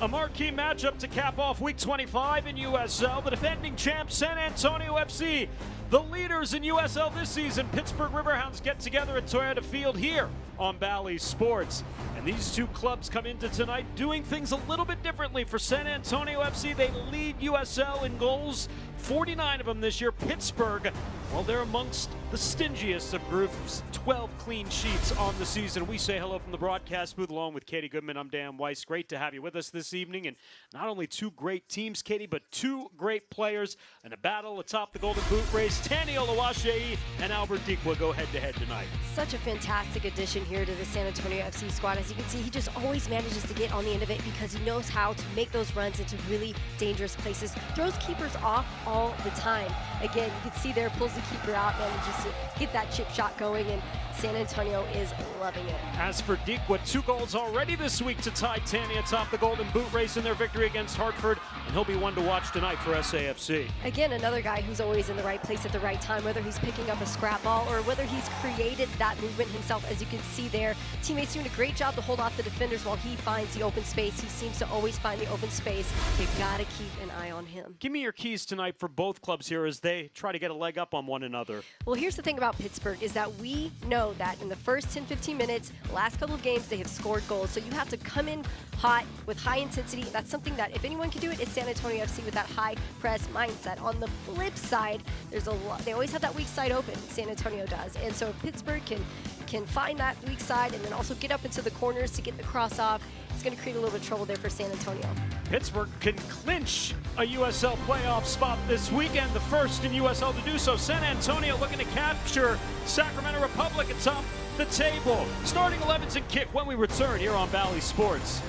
A marquee matchup to cap off Week 25 in USL. The defending champs, San Antonio FC. The leaders in USL this season, Pittsburgh Riverhounds, get together at Toyota Field here on Bally Sports. And these two clubs come into tonight doing things a little bit differently. For San Antonio FC, they lead USL in goals, 49 of them this year. Pittsburgh, well, they're amongst the stingiest of groups, 12 clean sheets on the season. We say hello from the broadcast booth along with Katie Goodman. I'm Dan Weiss. Great to have you with us this evening. And not only two great teams, Katie, but two great players in a battle atop the Golden Boot race. Tani Oluwaseyi and Albert Dikwa go head-to-head tonight. Such a fantastic addition here to the San Antonio FC squad. As you can see, he just always manages to get on the end of it because he knows how to make those runs into really dangerous places. Throws keepers off all the time. Again, you can see there, pulls the keeper out, manages to get that chip shot going, and San Antonio is loving it. As for Dikwa, 2 goals already this week to tie Tani atop the Golden Boot race in their victory against Hartford, and he'll be one to watch tonight for SAFC. Again, another guy who's always in the right place at the right time, whether he's picking up a scrap ball or whether he's created that movement himself. As you can see there, teammates doing a great job to hold off the defenders while he finds the open space. He seems to always find the open space. You've got to keep an eye on him. Give me your keys tonight for both clubs here as they try to get a leg up on one another. Well, here's the thing about Pittsburgh is that we know that in the first 10-15 minutes, last couple of games, they have scored goals. So you have to come in hot with high intensity. That's something that if anyone can do it, it's San Antonio FC with that high press mindset. On the flip side, there's a lot. They always have that weak side open. San Antonio does. And so if Pittsburgh can find that weak side and then also get up into the corners to get the cross off, it's going to create a little bit of trouble there for San Antonio. Pittsburgh can clinch a USL playoff spot this weekend, the first in USL to do so. San Antonio looking to capture Sacramento Republic atop the table. Starting 11s and kick when we return here on Bally Sports.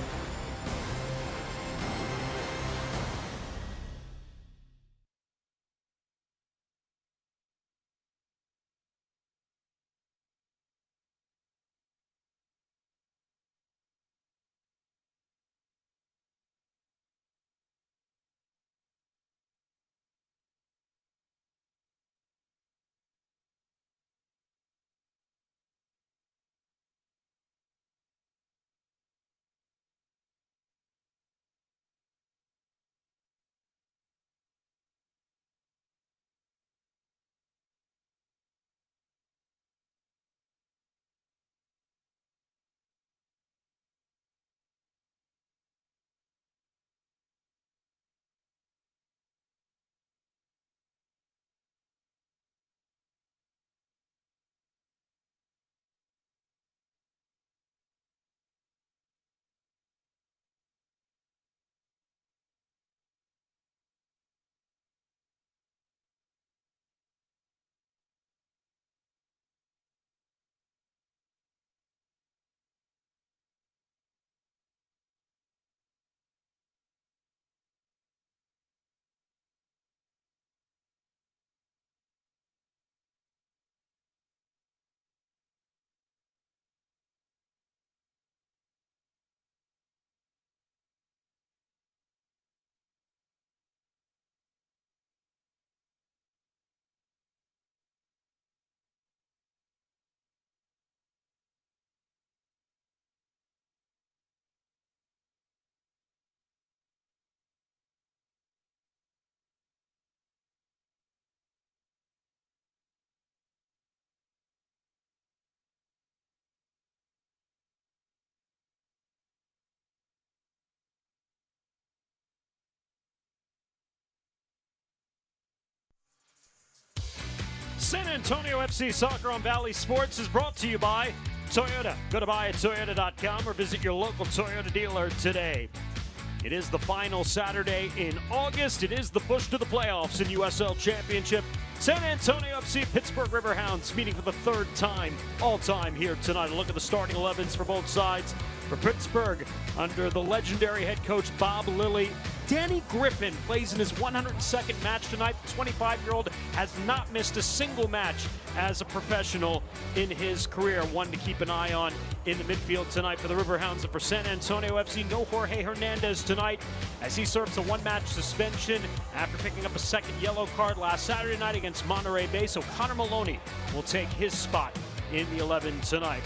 San Antonio FC Soccer on Bally Sports is brought to you by Toyota. Go to buyatoyota.com or visit your local Toyota dealer today. It is the final Saturday in August. It is the push to the playoffs in USL Championship. San Antonio FC, Pittsburgh Riverhounds meeting for the third time, all-time here tonight. A look at the starting 11s for both sides. For Pittsburgh, under the legendary head coach Bob Lilly, Danny Griffin plays in his 102nd match tonight. The 25-year-old has not missed a single match as a professional in his career. One to keep an eye on in the midfield tonight for the Riverhounds. And for San Antonio FC, no Jorge Hernandez tonight as he serves a 1-match suspension after picking up a second yellow card last Saturday night against Monterey Bay. So Connor Maloney will take his spot in the 11 tonight.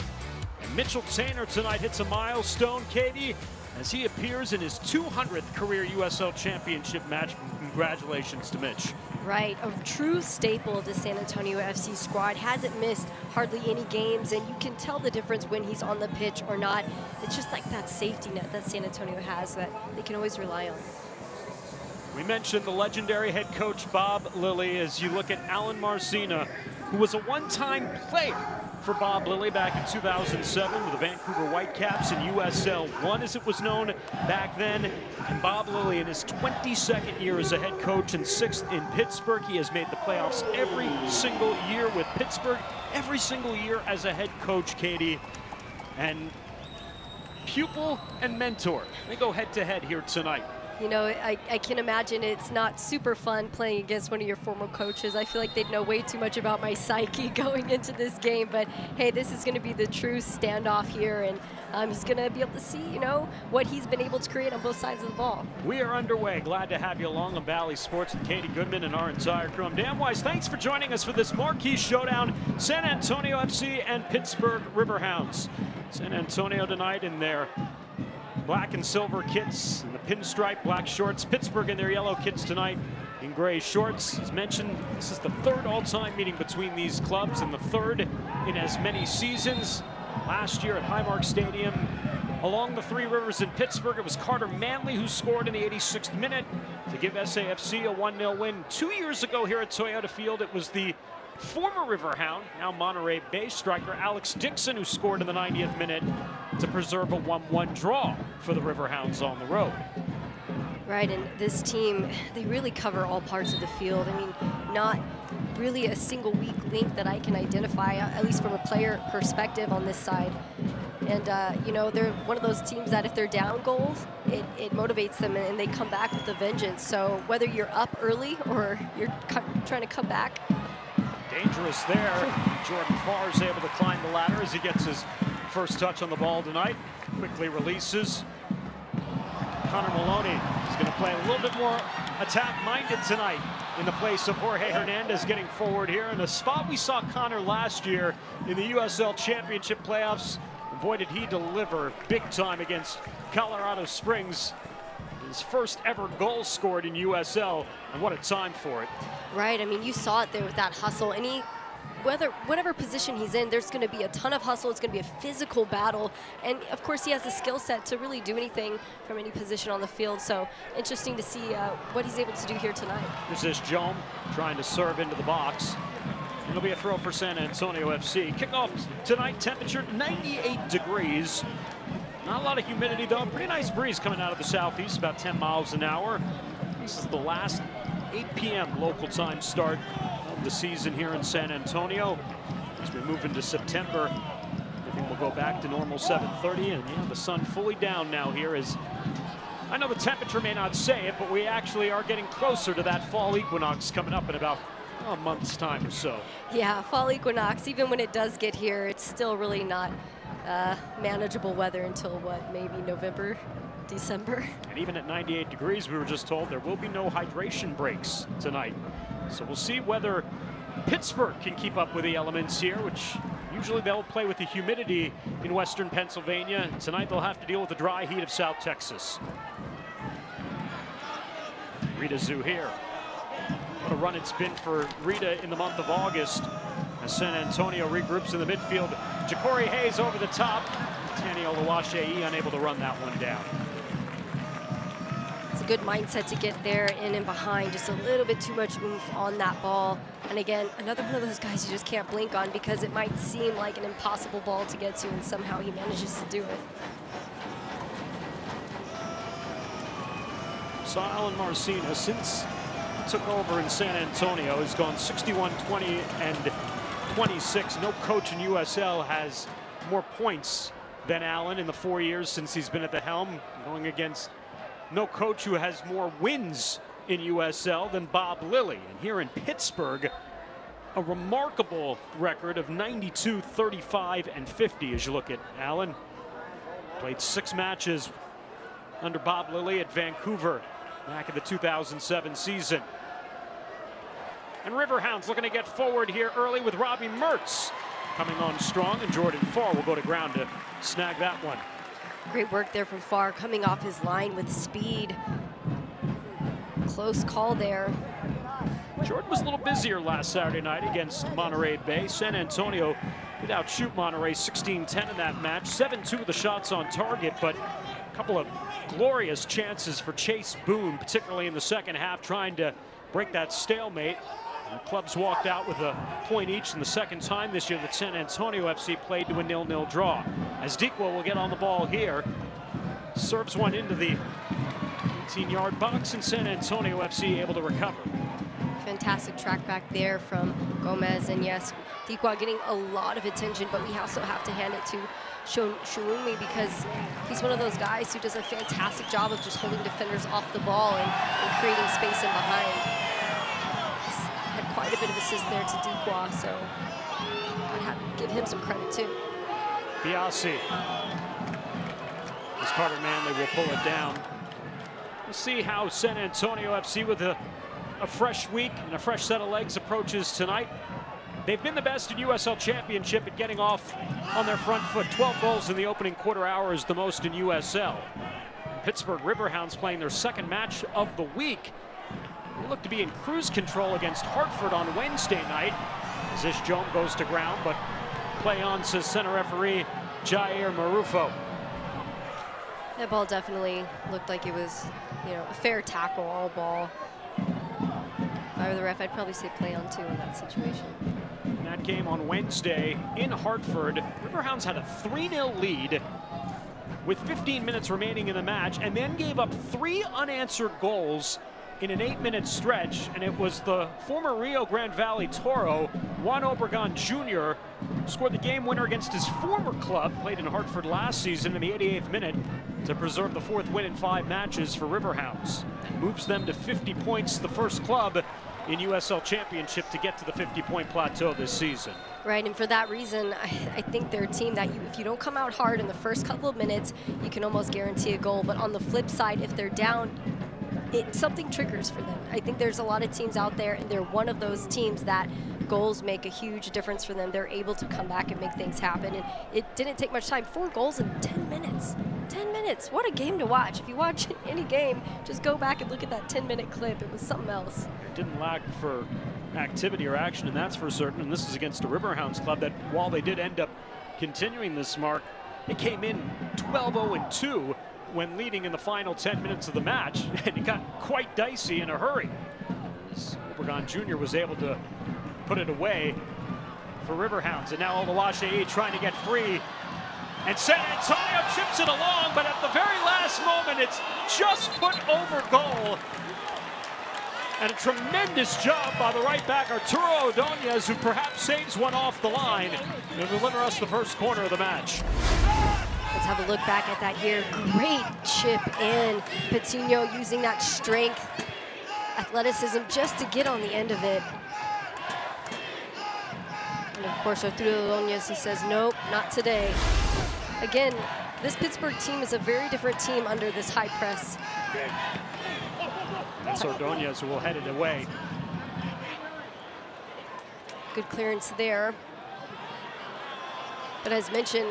And Mitchell Tainer tonight hits a milestone, Katie, as he appears in his 200th career USL Championship match. Congratulations to Mitch. Right, a true staple of the San Antonio FC squad. Hasn't missed hardly any games, and you can tell the difference when he's on the pitch or not. It's just like that safety net that San Antonio has that they can always rely on. We mentioned the legendary head coach Bob Lilly. As you look at Alan Marcina, who was a one-time player for Bob Lilly back in 2007 with the Vancouver Whitecaps in USL 1, as it was known back then. And Bob Lilly, in his 22nd year as a head coach and 6th in Pittsburgh, he has made the playoffs every single year with Pittsburgh, every single year as a head coach, Katie. And pupil and mentor, they go head-to-head here tonight. You know, I can imagine it's not super fun playing against one of your former coaches. I feel like they'd know way too much about my psyche going into this game. But, hey, this is going to be the true standoff here. And he's going to be able to see, you know, what he's been able to create on both sides of the ball. We are underway. Glad to have you along on Valley Sports with Katie Goodman and our entire crew. I'm Dan Weiss. Thanks for joining us for this marquee showdown. San Antonio FC and Pittsburgh Riverhounds. San Antonio tonight in their black and silver kits and the pinstripe black shorts. Pittsburgh in their yellow kits tonight in gray shorts. As mentioned, this is the third all-time meeting between these clubs and the third in as many seasons. Last year at Highmark Stadium, along the Three Rivers in Pittsburgh, it was Carter Manley who scored in the 86th minute to give SAFC a 1-0 win. 2 years ago here at Toyota Field, it was the former Riverhound, now Monterey Bay striker Alex Dixon, who scored in the 90th minute to preserve a 1-1 draw for the Riverhounds on the road. Right, and this team, they really cover all parts of the field. I mean, not really a single weak link that I can identify, at least from a player perspective on this side. And, you know, they're one of those teams that if they're down goals, it motivates them and they come back with a vengeance. So whether you're up early or you're trying to come back. Dangerous there. Jordan Farr is able to climb the ladder as he gets his first touch on the ball tonight. Quickly releases. Connor Maloney is going to play a little bit more attack-minded tonight in the place of Jorge Hernandez getting forward here. In a spot we saw Connor last year in the USL Championship playoffs. And boy, did he deliver big time against Colorado Springs. His first ever goal scored in USL, and what a time for it. Right, I mean, you saw it there with that hustle. Whatever position he's in, there's going to be a ton of hustle. It's going to be a physical battle. And, of course, he has the skill set to really do anything from any position on the field. So, interesting to see what he's able to do here tonight. This is Jome trying to serve into the box. It'll be a throw for San Antonio FC. Kickoff tonight, temperature 98 degrees. Not a lot of humidity, though. Pretty nice breeze coming out of the southeast, about 10 miles an hour. This is the last 8 p.m. local time start of the season here in San Antonio. As we move into September, everything will go back to normal 7:30. And yeah, the sun fully down now here is, I know the temperature may not say it, but we actually are getting closer to that fall equinox coming up in about a month's time or so. Yeah, fall equinox, even when it does get here, it's still really not manageable weather until what, maybe November, December. And even at 98 degrees, we were just told there will be no hydration breaks tonight. So we'll see whether Pittsburgh can keep up with the elements here, which usually they'll play with the humidity in western Pennsylvania. Tonight they'll have to deal with the dry heat of South Texas. Rita Zoo here. What a run it's been for Rita in the month of August as San Antonio regroups in the midfield. Ja'Cory Hayes over the top. Tani Oluwaseyi unable to run that one down. It's a good mindset to get there in and behind. Just a little bit too much oomph on that ball. And again, another one of those guys you just can't blink on because it might seem like an impossible ball to get to, and somehow he manages to do it. So Alan Marcina, since he took over in San Antonio, has gone 61-20 and 26. No coach in USL has more points than Allen in the 4 years since he's been at the helm, going against no coach who has more wins in USL than Bob Lilly. And here in Pittsburgh, a remarkable record of 92, 35, and 50 as you look at Allen. Played 6 matches under Bob Lilly at Vancouver back in the 2007 season. And Riverhounds looking to get forward here early with Robbie Mertz coming on strong, and Jordan Farr will go to ground to snag that one. Great work there from Farr, coming off his line with speed. Close call there. Jordan was a little busier last Saturday night against Monterey Bay. San Antonio did outshoot Monterey 16-10 in that match. 7-2 of the shots on target, but a couple of glorious chances for Chase Boone, particularly in the second half, trying to break that stalemate. And the clubs walked out with a point each in the second time this year that San Antonio FC played to a 0-0 draw. As Dikwa will get on the ball here, serves one into the 18-yard box, and San Antonio FC able to recover. Fantastic track back there from Gomez, and yes, Dikwa getting a lot of attention, but we also have to hand it to Shurumi because he's one of those guys who does a fantastic job of just holding defenders off the ball and creating space in behind. He's had quite a bit of assist there to Dikwa, so I have to give him some credit too. Biasi. As Carter Manley will pull it down. We'll see how San Antonio FC with a fresh week and a fresh set of legs approaches tonight. They've been the best in USL Championship at getting off on their front foot. 12 goals in the opening quarter hour is the most in USL. Pittsburgh Riverhounds playing their second match of the week. They look to be in cruise control against Hartford on Wednesday night. As this Joan goes to ground, but play on, says center referee Jair Marufo. That ball definitely looked like it was, a fair tackle, all ball. If I were the ref, I'd probably say play on two in that situation. In that game on Wednesday in Hartford, Riverhounds had a 3-0 lead with 15 minutes remaining in the match, and then gave up 3 unanswered goals in an 8-minute stretch, and it was the former Rio Grande Valley Toro, Juan Obregon Jr., scored the game winner against his former club, played in Hartford last season in the 88th minute, to preserve the 4th win in 5 matches for Riverhounds. That moves them to 50 points, the first club in USL Championship to get to the 50-point plateau this season. Right, and for that reason, I think they're a team that if you don't come out hard in the first couple of minutes, you can almost guarantee a goal. But on the flip side, if they're down, something triggers for them. I think there's a lot of teams out there, and they're one of those teams that goals make a huge difference for them. They're able to come back and make things happen, and it didn't take much time. 4 goals in 10 minutes. 10 minutes. What a game to watch. If you watch any game, just go back and look at that 10-minute clip. It was something else. It didn't lack for activity or action, and that's for certain. And this is against a Riverhounds club that, while they did end up continuing this mark, it came in 12-0-2 when leading in the final 10 minutes of the match, and it got quite dicey in a hurry. Obregon Jr. was able to put it away for Riverhounds, and now Oluwaseyi trying to get free. And San Antonio chips it along, but at the very last moment, it's just put over goal. And a tremendous job by the right back, Arturo Ordonez, who perhaps saves one off the line and deliver us the first corner of the match. Let's have a look back at that here. Great chip in. Patino using that strength, athleticism just to get on the end of it. And of course, Arturo Ordonez, he says, nope, not today. Again, this Pittsburgh team is a very different team under this high press. That's Ordonez who will head it away. Good clearance there. But as mentioned,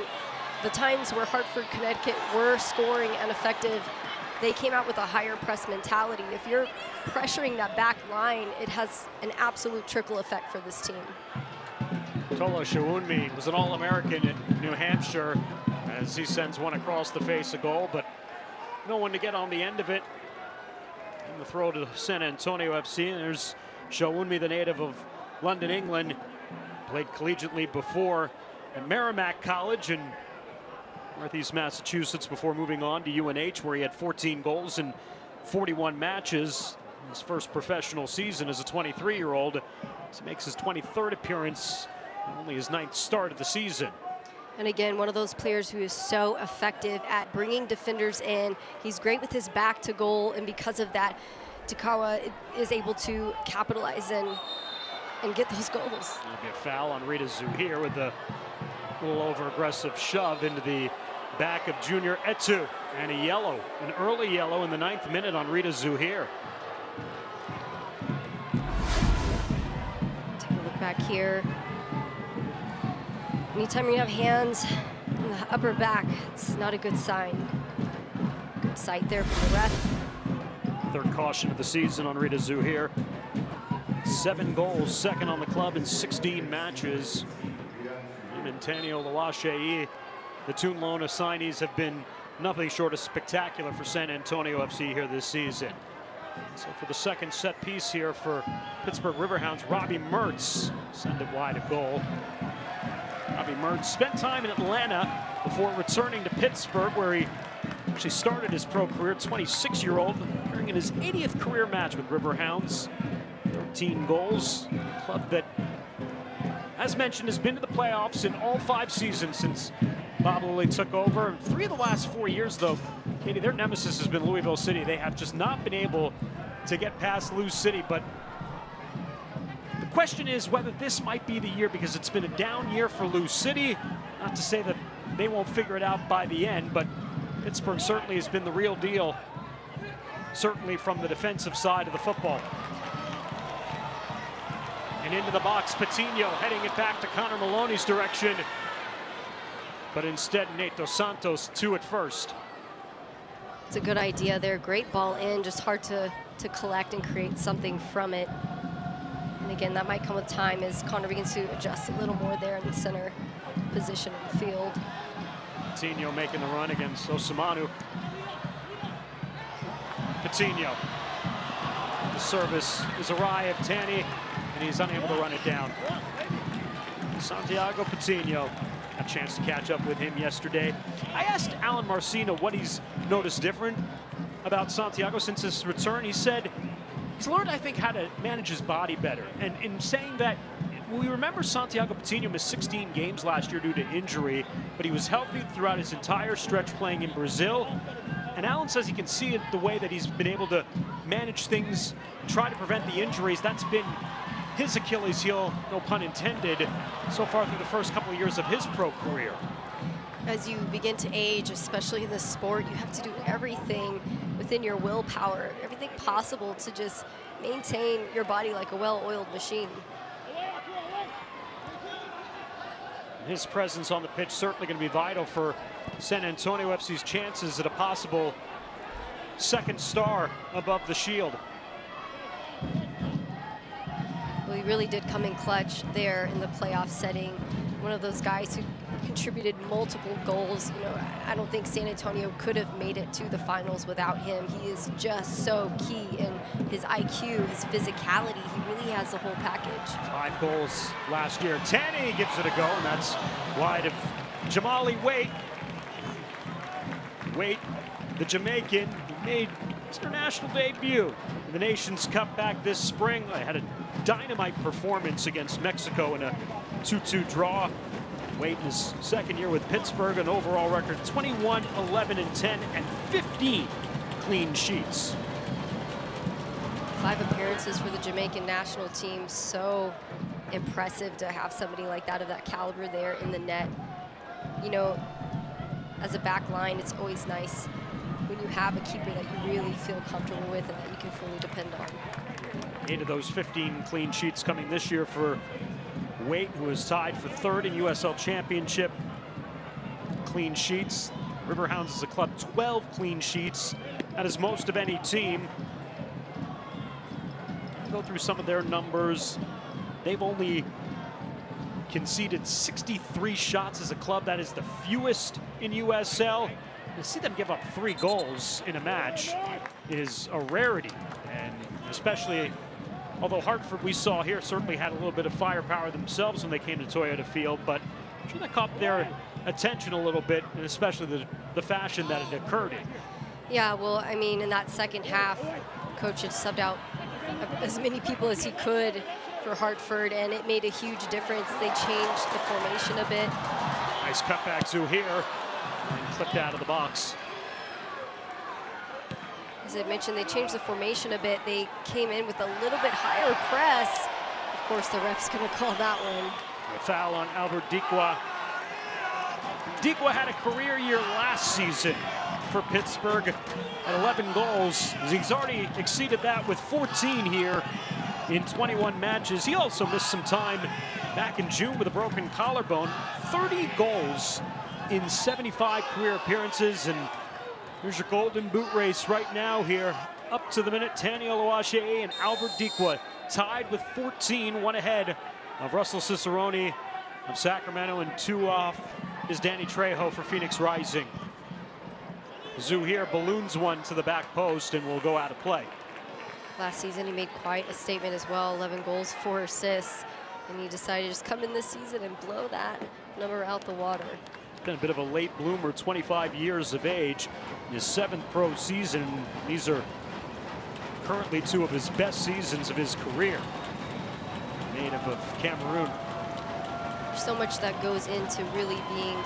the times where Hartford, Connecticut were scoring and effective, they came out with a higher press mentality. If you're pressuring that back line, it has an absolute trickle effect for this team. Tolo Shawunmi was an All-American in New Hampshire as he sends one across the face, a goal, but no one to get on the end of it. And the throw to San Antonio FC. And there's Shawunmi, the native of London, England. Played collegiately before at Merrimack College in Northeast Massachusetts before moving on to UNH, where he had 14 goals in 41 matches. His first professional season as a 23-year-old. He makes his 23rd appearance, only his 9th start of the season. And again, one of those players who is so effective at bringing defenders in. He's great with his back to goal, and because of that, Takawa is able to capitalize and get those goals. There'll be a foul on Rita Zuhir with a little over-aggressive shove into the back of Junior Etu, and a yellow, an early yellow in the 9th minute on Rita Zuhir. Take a look back here. Anytime you have hands in the upper back, it's not a good sign. sight there from the ref. Third caution of the season on Rita Zuhair. 7 goals, second on the club in 16 matches. And Tanio Lawashei, the Toon loan assignees, have been nothing short of spectacular for San Antonio FC here this season. So for the second set piece here for Pittsburgh Riverhounds, Robbie Mertz send it wide of goal. Robbie Mertz spent time in Atlanta before returning to Pittsburgh, where he actually started his pro career. 26-year-old, appearing in his 80th career match with Riverhounds. 13 goals. A club that, as mentioned, has been to the playoffs in all 5 seasons since Bob Lilly took over. 3 of the last 4 years, though, Katie, their nemesis has been Louisville City. They have just not been able to get past Lou City. But the question is whether this might be the year, because it's been a down year for Lou City. Not to say that they won't figure it out by the end, but Pittsburgh certainly has been the real deal, certainly from the defensive side of the football. And into the box, Patino heading it back to Connor Maloney's direction. But instead, Nate Dos Santos to it first. It's a good idea there. Great ball in, just hard to collect and create something from it. And again, that might come with time as Connor begins to adjust a little more there in the center position in the field. Patino making the run against Osamanu. Patino. The service is awry of Tanny, and he's unable to run it down. Santiago Patino. A chance to catch up with him yesterday. I asked Alan Marcina what he's noticed different about Santiago since his return. He said he's learned, I think, how to manage his body better. And in saying that, we remember Santiago Patino missed 16 games last year due to injury, but he was healthy throughout his entire stretch playing in Brazil. And Alan says he can see it the way that he's been able to manage things, try to prevent the injuries. That's been his Achilles heel, no pun intended, so far through the first couple of years of his pro career. As you begin to age, especially in this sport, you have to do everything within your willpower, everything possible to just maintain your body like a well-oiled machine. His presence on the pitch certainly going to be vital for San Antonio FC's chances at a possible second star above the Shield. Well, he really did come in clutch there in the playoff setting. One of those guys who contributed multiple goals. You know, I don't think San Antonio could have made it to the finals without him. He is just so key in his IQ, his physicality. He really has the whole package. 5 goals last year. Tanny gives it a go, and that's wide of Jamali Waite. Waite, the Jamaican, made his international debut in the Nations Cup back this spring. I had a dynamite performance against Mexico in a 2-2 draw. Waite in his second year with Pittsburgh, an overall record 21, 11, and 10, and 15 clean sheets. 5 appearances for the Jamaican national team. So impressive to have somebody like that of that caliber there in the net. You know, as a back line, it's always nice when you have a keeper that you really feel comfortable with and that you can fully depend on. 8 of those 15 clean sheets coming this year for Waite, who is tied for 3rd in USL Championship clean sheets. Riverhounds as a club, 12 clean sheets. That is most of any team. Go through some of their numbers. They've only conceded 63 shots as a club. That is the fewest in USL. To see them give up 3 goals in a match is a rarity, and especially, although Hartford, we saw here, certainly had a little bit of firepower themselves when they came to Toyota Field, but I'm sure that caught their attention a little bit, and especially the fashion that it occurred in. Yeah, well, I mean, in that second half, coach had subbed out as many people as he could for Hartford, and it made a huge difference. They changed the formation a bit. Nice cutback here, and clipped out of the box. As I mentioned, they changed the formation a bit. They came in with a little bit higher press. Of course, the ref's going to call that one. A foul on Albert Dikwa. Dikwa had a career year last season for Pittsburgh at 11 goals. He's already exceeded that with 14 here in 21 matches. He also missed some time back in June with a broken collarbone. 30 goals in 75 career appearances, and Here's your golden boot race right now here. Up to the minute, Tani Oluwaseyi and Albert Dikwa tied with 14, one ahead of Russell Cicerone of Sacramento, and 2 off is Danny Trejo for Phoenix Rising. Zoo here balloons one to the back post and will go out of play. Last season, he made quite a statement as well, 11 goals, 4 assists, and he decided to just come in this season and blow that number out the water. Been a bit of a late bloomer, 25 years of age, in his 7th pro season. These are currently 2 of his best seasons of his career. Native of Cameroon. There's so much that goes into really being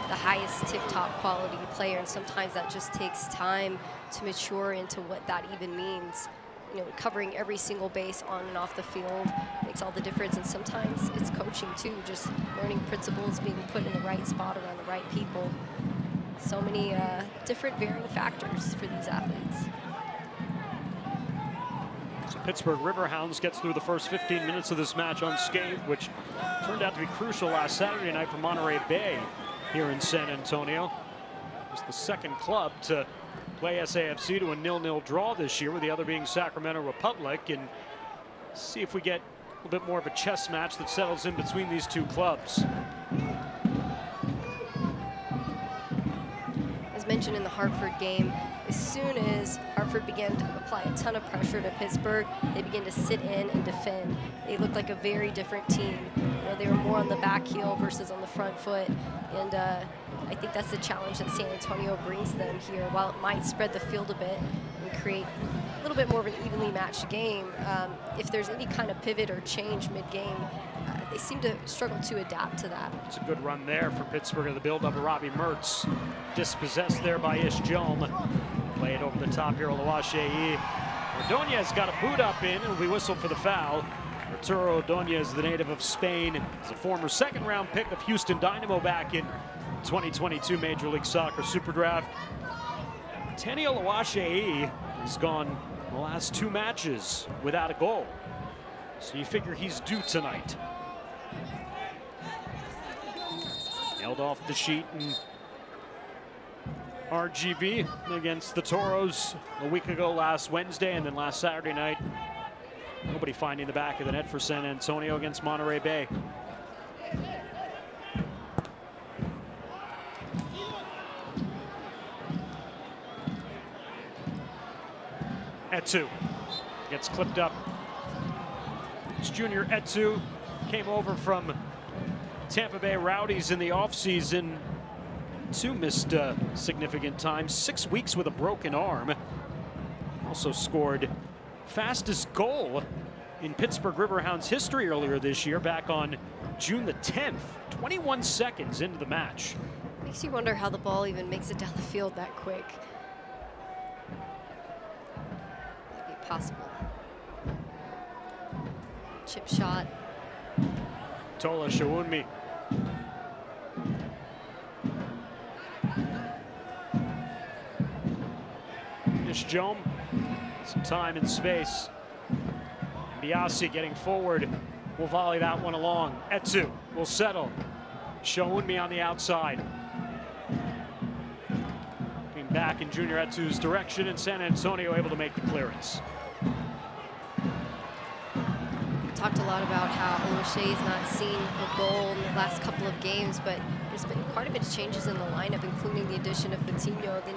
the highest tip-top quality player, and sometimes that just takes time to mature into what that even means. You know, covering every single base on and off the field makes all the difference, and sometimes it's coaching too, just learning principles, being put in the right spot around the right people. So many different varying factors for these athletes. So Pittsburgh Riverhounds gets through the first 15 minutes of this match unscathed, which turned out to be crucial last Saturday night for Monterey Bay here in San Antonio. It was the second club to play SAFC to a 0-0 draw this year, with the other being Sacramento Republic, and see if we get a little bit more of a chess match that settles in between these 2 clubs. As mentioned in the Hartford game, as soon as Hartford began to apply a ton of pressure to Pittsburgh, they began to sit in and defend. They looked like a very different team. You know, they were more on the back heel versus on the front foot, and I think that's the challenge that San Antonio brings them here. While it might spread the field a bit and create a little bit more of an evenly matched game, if there's any kind of pivot or change mid-game, they seem to struggle to adapt to that. It's a good run there for Pittsburgh in the build-up of Robbie Mertz. Dispossessed there by Ish Jom. Play it over the top here, Oluwaseyi. Ordonez got a boot up in, and will be whistled for the foul. Arturo Ordonez, the native of Spain, is a former 2nd-round pick of Houston Dynamo back in 2022 Major League Soccer Super Draft. Tani Oluwaseyi has gone the last 2 matches without a goal, so you figure he's due tonight. Held off the sheet in RGV against the Toros a week ago last Wednesday, and then last Saturday night, nobody finding the back of the net for San Antonio against Monterey Bay. Etu gets clipped up. It's Junior Etu, came over from Tampa Bay Rowdies in the offseason. 2 missed significant time, 6 weeks with a broken arm. Also scored fastest goal in Pittsburgh Riverhounds history earlier this year, back on June the 10th, 21 seconds into the match. Makes you wonder how the ball even makes it down the field that quick. Might be possible. Chip shot. Tola Shawunmi. Ish Jom, some time and space. Biasi getting forward, will volley that one along. Etu will settle. Shawunmi on the outside. Looking back in Junior Etu's direction, and San Antonio able to make the clearance. Talked a lot about how Oluwaseyi's not seen a goal in the last couple of games, but there's been quite a bit of changes in the lineup, including the addition of Coutinho, then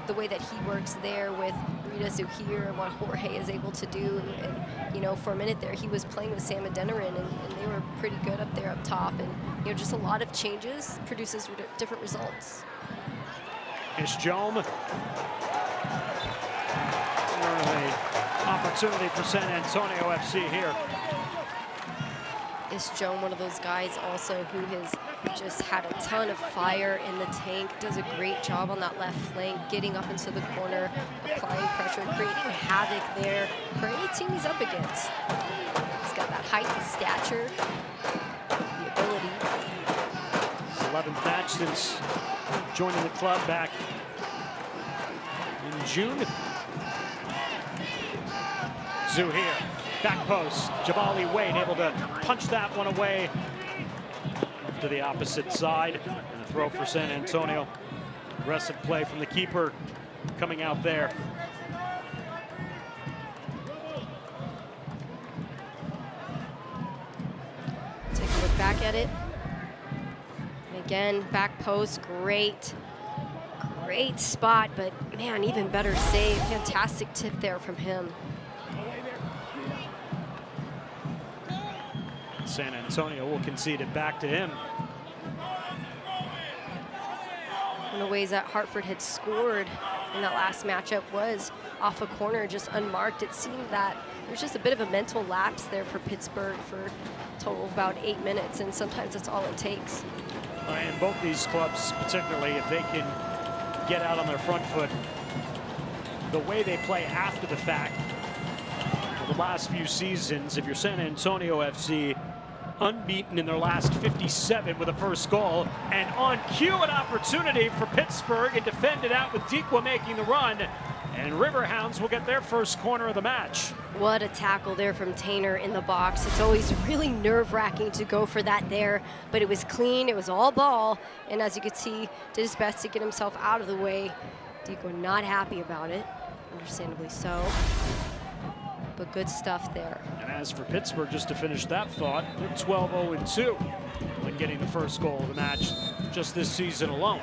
the way that he works there with Rita Zuhir and what Jorge is able to do. And, you know, for a minute there, he was playing with Sam Adeniran, and they were pretty good up there up top. And, you know, just a lot of changes produces different results. Ish Jom. Opportunity for San Antonio FC here. Is Joan one of those guys also who has just had a ton of fire in the tank, does a great job on that left flank, getting up into the corner, applying pressure, creating havoc there for any team he's up against. He's got that height and stature, the ability. His 11th match since joining the club back in June. Zuhir, back post. Jabali Wade able to punch that one away to the opposite side. And a throw for San Antonio. Aggressive play from the keeper coming out there. Take a look back at it. And again, back post, great spot, but man, even better save. Fantastic tip there from him. San Antonio will concede it back to him. One of the ways that Hartford had scored in that last matchup was off a corner, just unmarked. It seemed that there's just a bit of a mental lapse there for Pittsburgh for a total of about 8 minutes, and sometimes that's all it takes. And both these clubs, particularly if they can get out on their front foot, the way they play after the fact. For the last few seasons, if you're San Antonio FC, unbeaten in their last 57 with a first goal, and on cue an opportunity for Pittsburgh and defended out with Dikwa making the run, and Riverhounds will get their first corner of the match. What a tackle there from Tainer in the box. It's always really nerve-wracking to go for that there, but it was clean, it was all ball, and as you could see, did his best to get himself out of the way. Dikwa not happy about it, understandably so, but good stuff there. And as for Pittsburgh, just to finish that thought, they're 12-0-2 when getting the first goal of the match just this season alone.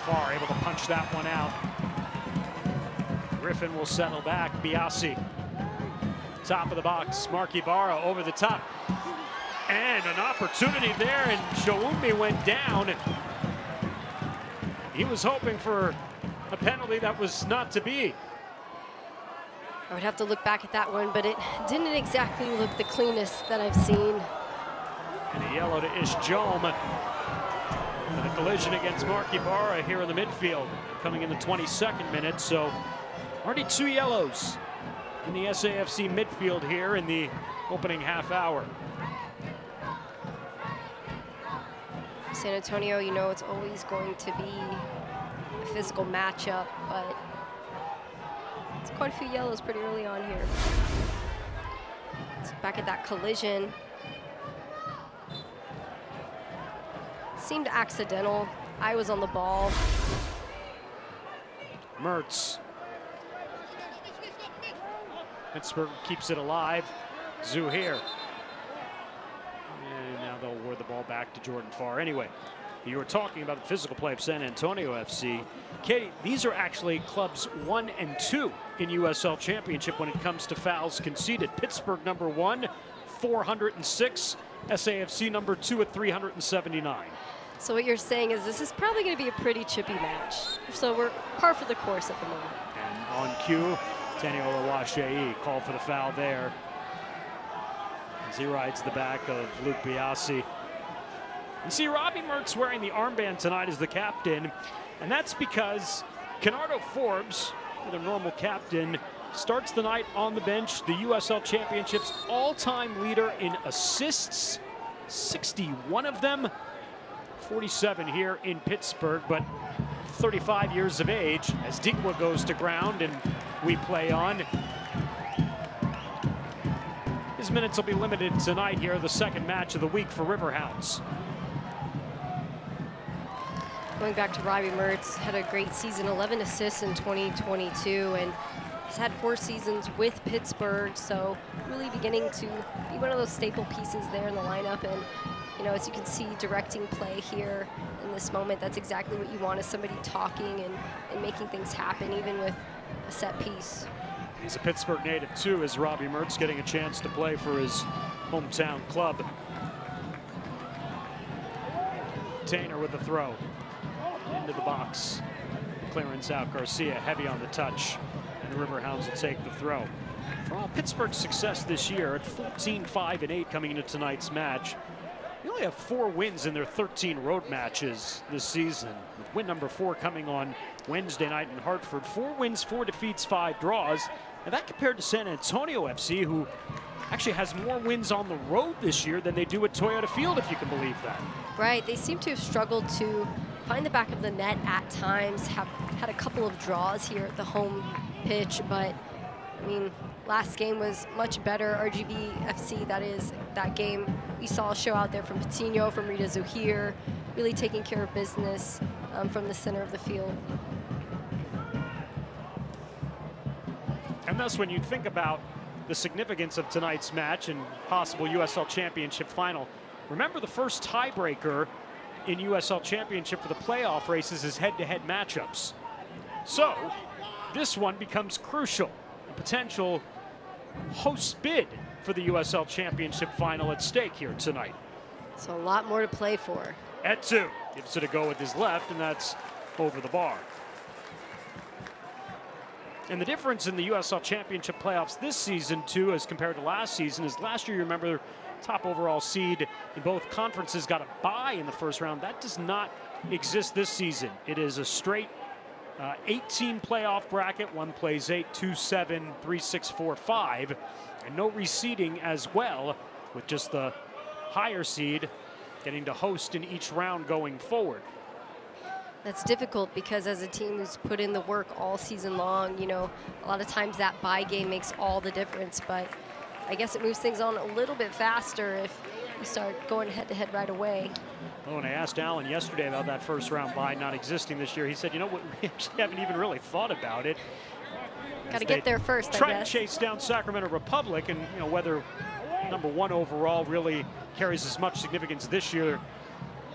Far able to punch that one out. Griffin will settle back. Biasi, top of the box. Mark Ibarra over the top. And an opportunity there, and Shawumi went down. He was hoping for a penalty that was not to be. I would have to look back at that one, but it didn't exactly look the cleanest that I've seen. And a yellow to Ish Jome. And a collision against Mark Ibarra here in the midfield, coming in the 22nd minute. So already 2 yellows in the SAFC midfield here in the opening half hour. San Antonio, you know, it's always going to be a physical matchup, but it's quite a few yellows pretty early on here. Let's look back at that collision. Seemed accidental. I was on the ball. Mertz. Pittsburgh keeps it alive. Zuhair. And now they'll award the ball back to Jordan Farr. Anyway, you were talking about the physical play of San Antonio FC. Katie, these are actually clubs 1 and 2 in USL Championship when it comes to fouls conceded. Pittsburgh number 1, 406. SAFC number 2 at 379. So what you're saying is this is probably going to be a pretty chippy match. So we're par for the course at the moment. And on cue, Taniola Washei called for the foul there as he rides the back of Luke Biasi. You see Robbie Mertz wearing the armband tonight as the captain, and that's because Kenardo Forbes, the normal captain, starts the night on the bench, the USL Championship's all-time leader in assists, 61 of them. 47 here in Pittsburgh, but 35 years of age as Dikwa goes to ground and we play on. His minutes will be limited tonight here, the second match of the week for Riverhounds. Going back to Robbie Mertz, had a great season, 11 assists in 2022, and he's had 4 seasons with Pittsburgh, so really beginning to be one of those staple pieces there in the lineup. And you know, as you can see, directing play here in this moment, that's exactly what you want, is somebody talking and making things happen, even with a set piece. He's a Pittsburgh native too, as Robbie Mertz getting a chance to play for his hometown club. Tainer with the throw into the box. Clearance out, Garcia heavy on the touch, and the Riverhounds will take the throw. For all Pittsburgh's success this year at 14-5-8 coming into tonight's match, they only have 4 wins in their 13 road matches this season, with win number 4 coming on Wednesday night in Hartford. 4 wins, 4 defeats, 5 draws. And that compared to San Antonio FC, who actually has more wins on the road this year than they do at Toyota Field, if you can believe that. Right, they seem to have struggled to find the back of the net at times, have had a couple of draws here at the home pitch, but I mean, last game was much better. RGV FC, that game. We saw a show out there from Patino, from Rita Zuhir, really taking care of business from the center of the field. And thus, when you think about the significance of tonight's match and possible USL Championship final, remember the first tiebreaker in USL Championship for the playoff races is head-to-head matchups. So this one becomes crucial. A potential host bid for the USL Championship final at stake here tonight. So a lot more to play for. Etsu gives it a go with his left, and that's over the bar. And the difference in the USL Championship playoffs this season, too, as compared to last season, is last year, you remember, top overall seed in both conferences got a bye in the first round. That does not exist this season. It is a straight 8-team playoff bracket. One plays 8, 2, 7, 3, 6, 4, 5. And no reseeding as well, with just the higher seed getting to host in each round going forward. That's difficult because as a team who's put in the work all season long, you know, a lot of times that bye game makes all the difference. But I guess it moves things on a little bit faster if you start going head-to-head right away. Well, when I asked Alan yesterday about that first round bye not existing this year, he said, you know what, we actually haven't even really thought about it. Got to get there first, I guess. Try to chase down Sacramento Republic, and you know whether #1 overall really carries as much significance this year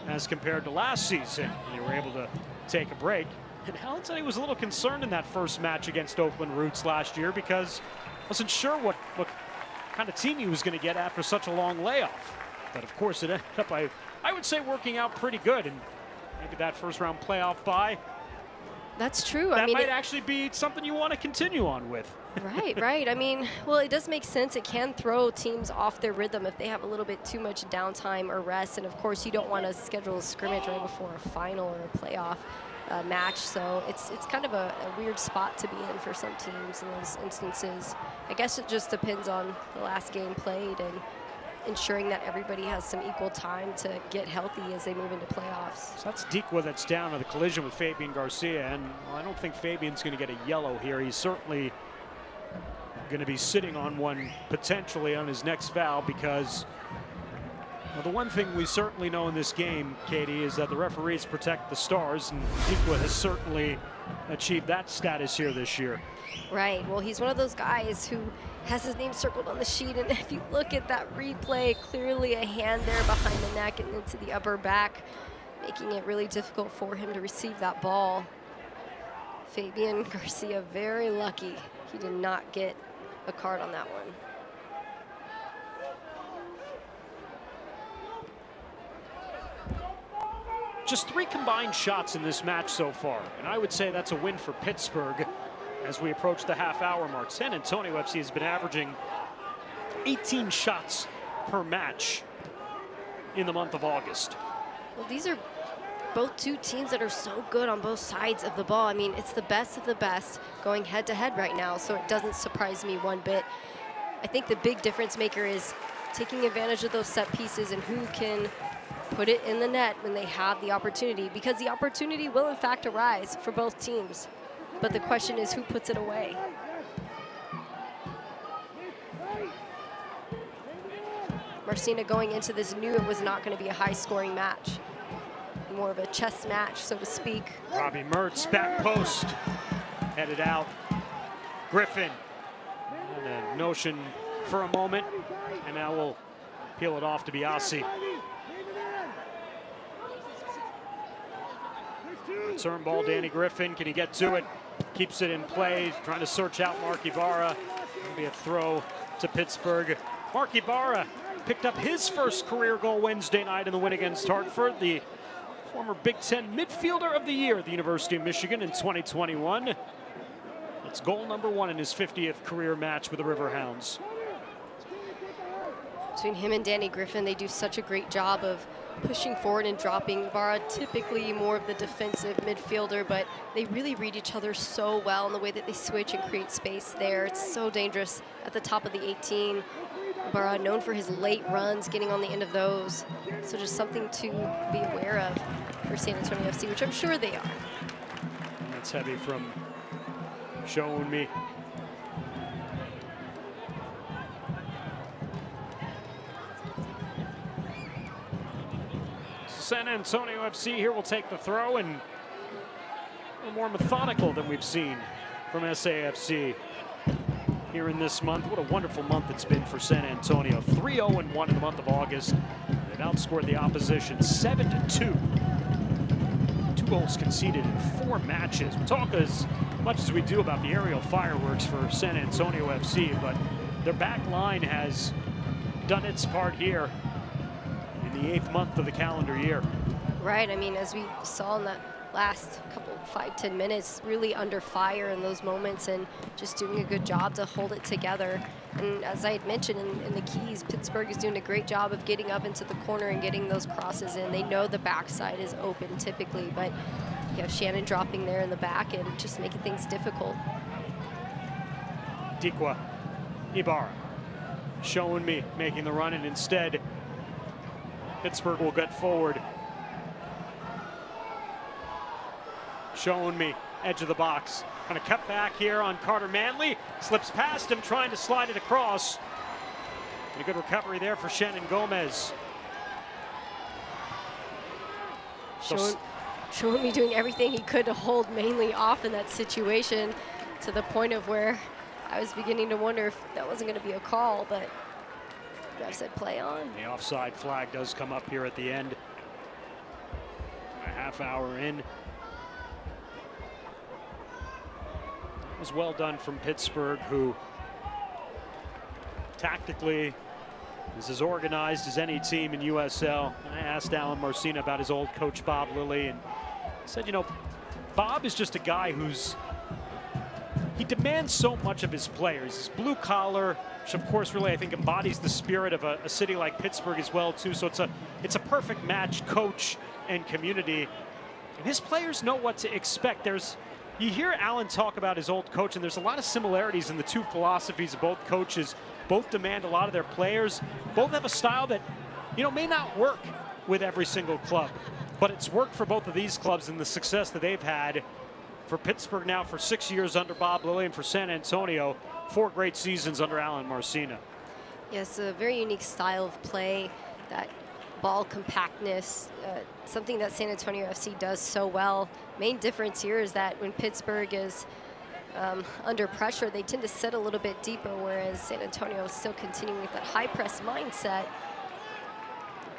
as compared to last season. They were able to take a break. And Alan said he was a little concerned in that first match against Oakland Roots last year because wasn't sure what kind of team he was going to get after such a long layoff. But of course it ended up, I would say, working out pretty good. And maybe that first round playoff bye, that's true. That I mean, might actually be something you want to continue on with. Right. I mean, well, it does make sense. It can throw teams off their rhythm if they have a little bit too much downtime or rest. And of course, you don't want to schedule a scrimmage right before a final or a playoff match. So it's kind of a weird spot to be in for some teams in those instances. I guess it just depends on the last game played and ensuring that everybody has some equal time to get healthy as they move into playoffs. So that's Dikwa that's down to the collision with Fabian Garcia, and well, I don't think Fabian's going to get a yellow here. He's certainly going to be sitting on one potentially on his next foul because well, the one thing we certainly know in this game, Katie, is that the referees protect the stars, and Dikwa has certainly achieved that status here this year. Right. Well, he's one of those guys who has his name circled on the sheet, and if you look at that replay, clearly a hand there behind the neck and into the upper back, making it really difficult for him to receive that ball. Fabian Garcia very lucky he did not get a card on that one. Just 3 combined shots in this match so far, and I would say that's a win for Pittsburgh as we approach the half-hour mark. San Antonio FC has been averaging 18 shots per match in the month of August. Well, these are both two teams that are so good on both sides of the ball. I mean, it's the best of the best going head-to-head right now, so it doesn't surprise me one bit. I think the big difference maker is taking advantage of those set pieces and who can put it in the net when they have the opportunity, because the opportunity will in fact arise for both teams. But the question is who puts it away. Marcina going into this knew it was not going to be a high-scoring match. More of a chess match, so to speak. Robbie Mertz, back post, headed out. Griffin, and a notion for a moment, and now we'll peel it off to Biasi. Return ball, Danny Griffin, can he get to it? Keeps it in play, trying to search out Mark Ibarra. It'll be a throw to Pittsburgh. Mark Ibarra picked up his first career goal Wednesday night in the win against Hartford. The former Big Ten midfielder of the year at the University of Michigan in 2021. It's goal #1 in his 50th career match with the Riverhounds. Between him and Danny Griffin, they do such a great job of pushing forward and dropping. Ibarra, typically more of the defensive midfielder, but they really read each other so well in the way that they switch and create space there. It's so dangerous at the top of the 18. Ibarra known for his late runs, getting on the end of those. So just something to be aware of for San Antonio FC, which I'm sure they are. And that's heavy from Shounmi. San Antonio FC here will take the throw, and a little more methodical than we've seen from SAFC here in this month. What a wonderful month it's been for San Antonio. 3-0-1 in the month of August. They've outscored the opposition 7-2. 2 goals conceded in 4 matches. We talk as much as we do about the aerial fireworks for San Antonio FC, but their back line has done its part here in the 8th month of the calendar year. Right, I mean, as we saw in that last couple 5-10 minutes, really under fire in those moments and just doing a good job to hold it together. And as I had mentioned in the keys, Pittsburgh is doing a great job of getting up into the corner and getting those crosses in. They know the backside is open typically, but you have Shannon dropping there in the back and just making things difficult. Dikwa, Ibarra, showing me making the run, and instead Pittsburgh will get forward. Showing me edge of the box. Kind of cut back here on Carter Manley. Slips past him, trying to slide it across. And a good recovery there for Shannon Gomez. Showing me doing everything he could to hold Manley off in that situation, to the point of where I was beginning to wonder if that wasn't going to be a call, but the ref said play on. The offside flag does come up here at the end. A half hour in. It was well done from Pittsburgh, who tactically is as organized as any team in USL. I asked Alan Marcina about his old coach Bob Lilly, and he said, you know, Bob is just a guy he demands so much of his players. He's blue collar, which of course really I think embodies the spirit of a city like Pittsburgh as well too. So it's a perfect match, coach and community. And his players know what to expect. You hear Alan talk about his old coach, and there's a lot of similarities in the two philosophies of both coaches. Both demand a lot of their players. Both have a style that, you know, may not work with every single club, but it's worked for both of these clubs, and the success that they've had for Pittsburgh now for 6 years under Bob Lilly, and for San Antonio 4 great seasons under Alan Marcina. Yes, a very unique style of play, that ball compactness, something that San Antonio FC does so well. Main difference here is that when Pittsburgh is under pressure, they tend to sit a little bit deeper, whereas San Antonio is still continuing with that high press mindset.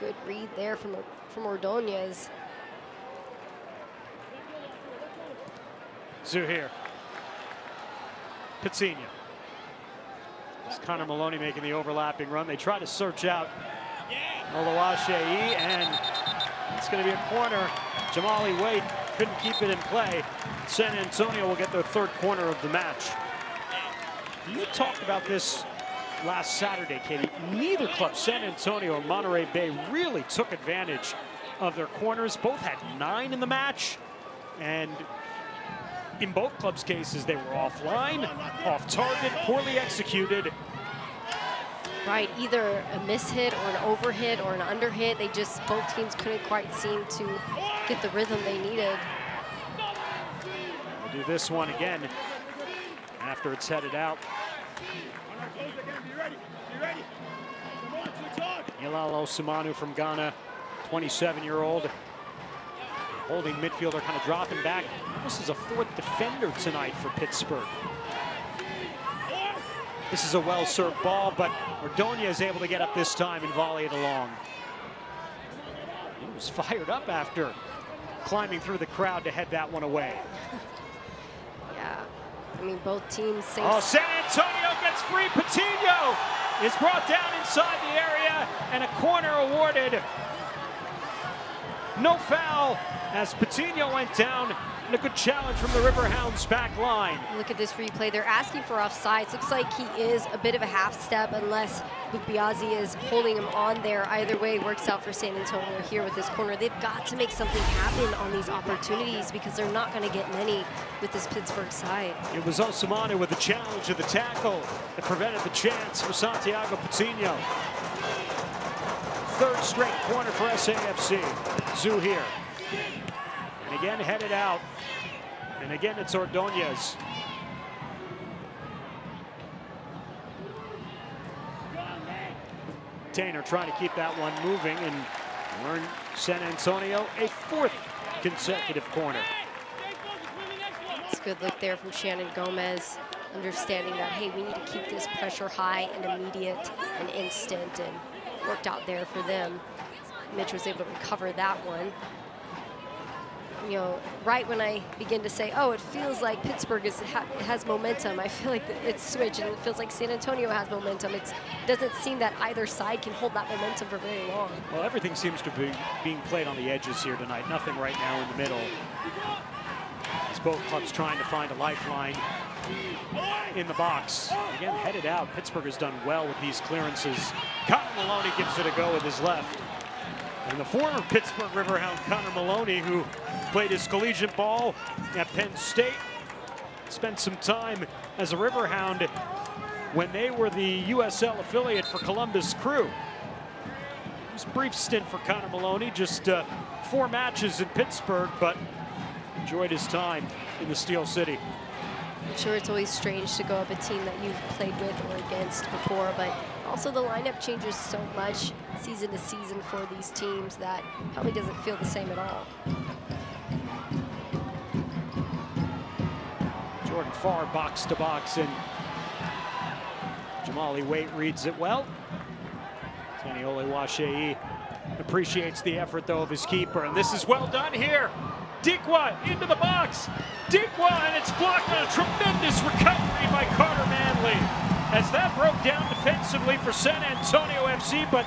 Good read there from Ordonez. Zuhir. Patsinha. It's Connor Maloney making the overlapping run. They try to search out Oluwaseyi, and it's going to be a corner. Jamali Wade couldn't keep it in play. San Antonio will get their 3rd corner of the match. You talked about this last Saturday, Katie. Neither club, San Antonio or Monterey Bay, really took advantage of their corners. Both had 9 in the match, and in both clubs' cases, they were offline, off target, poorly executed. Right, either a mishit or an overhit or an underhit. Both teams couldn't quite seem to get the rhythm they needed. We'll do this one again after it's headed out. Ilalo Sumanu from Ghana, 27-year-old. Holding midfielder, kind of dropping back. This is a 4th defender tonight for Pittsburgh. This is a well-served ball, but Ordonez is able to get up this time and volley it along. He was fired up after climbing through the crowd to head that one away. Yeah, I mean, both teams. San Antonio gets free. Patino is brought down inside the area, and a corner awarded. No foul as Patino went down, and a good challenge from the Riverhounds back line. Look at this replay. They're asking for offsides. Looks like he is a bit of a half step, unless Luke Biazzi is holding him on there. Either way, works out for San Antonio here with this corner. They've got to make something happen on these opportunities, because they're not going to get many with this Pittsburgh side. It was Osamanu with the challenge of the tackle that prevented the chance for Santiago Patino. 3rd straight corner for SAFC. Zuhir. And again headed out. And again it's Ordonez. Tainer trying to keep that one moving, and earn San Antonio a 4th consecutive corner. It's a good look there from Shannon Gomez, understanding that, hey, we need to keep this pressure high and immediate and instant, and worked out there for them. Mitch was able to recover that one. You know, right when I begin to say, oh, it feels like Pittsburgh has momentum, I feel like it's switched, and it feels like San Antonio has momentum. It doesn't seem that either side can hold that momentum for very long. Well, everything seems to be being played on the edges here tonight. Nothing right now in the middle. As both clubs trying to find a lifeline in the box. Again, headed out. Pittsburgh has done well with these clearances. Connor Maloney gives it a go with his left. And the former Pittsburgh Riverhound, Connor Maloney, who played his collegiate ball at Penn State, spent some time as a Riverhound when they were the USL affiliate for Columbus Crew. It was a brief stint for Connor Maloney, just 4 matches in Pittsburgh, but enjoyed his time in the Steel City. I'm sure it's always strange to go up a team that you've played with or against before, but also the lineup changes so much season to season for these teams that probably doesn't feel the same at all. Jordan Farr box to box, and Jamali Waite reads it well. Taniole Washei appreciates the effort, though, of his keeper, and this is well done here. Dikwa into the box. Dikwa, and it's blocked on a tremendous recovery by Carter Manley. As that broke down defensively for San Antonio FC, but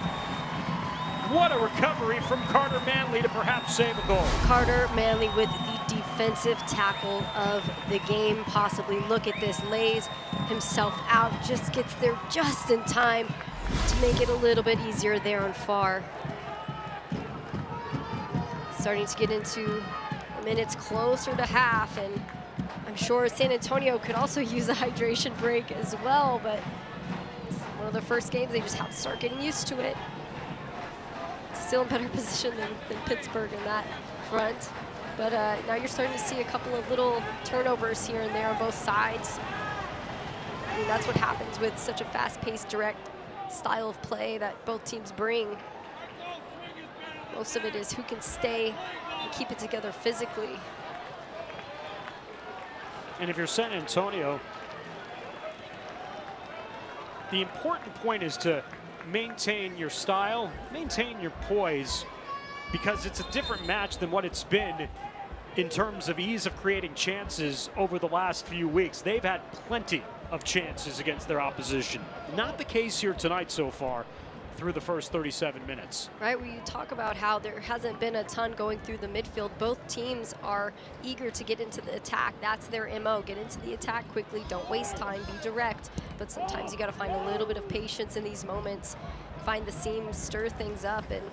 what a recovery from Carter Manley to perhaps save a goal. Carter Manley with the defensive tackle of the game, possibly. Look at this, lays himself out, just gets there just in time to make it a little bit easier there on Farr. Starting to get into minutes closer to half, and I'm sure San Antonio could also use a hydration break as well, but it's one of the first games they just have to start getting used to it. Still in better position than Pittsburgh in that front, but now you're starting to see a couple of little turnovers here and there on both sides. I mean, that's what happens with such a fast-paced, direct style of play that both teams bring. Most of it is who can stay and keep it together physically. And if you're San Antonio, the important point is to maintain your style, maintain your poise, because it's a different match than what it's been in terms of ease of creating chances over the last few weeks. They've had plenty of chances against their opposition. Not the case here tonight so far through the first 37 minutes. Right, where you talk about how there hasn't been a ton going through the midfield. Both teams are eager to get into the attack. That's their MO. Get into the attack quickly. Don't waste time. Be direct. But sometimes you got to find a little bit of patience in these moments. Find the seams, stir things up, and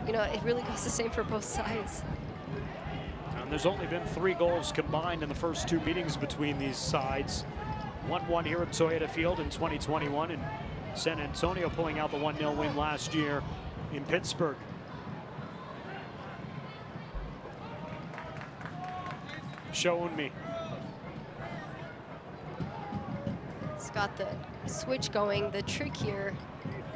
you know, it really goes the same for both sides. And there's only been 3 goals combined in the first 2 meetings between these sides. 1-1 here at Toyota Field in 2021, and San Antonio pulling out the 1-0 win last year in Pittsburgh. Showing me. It's got the switch going. The trick here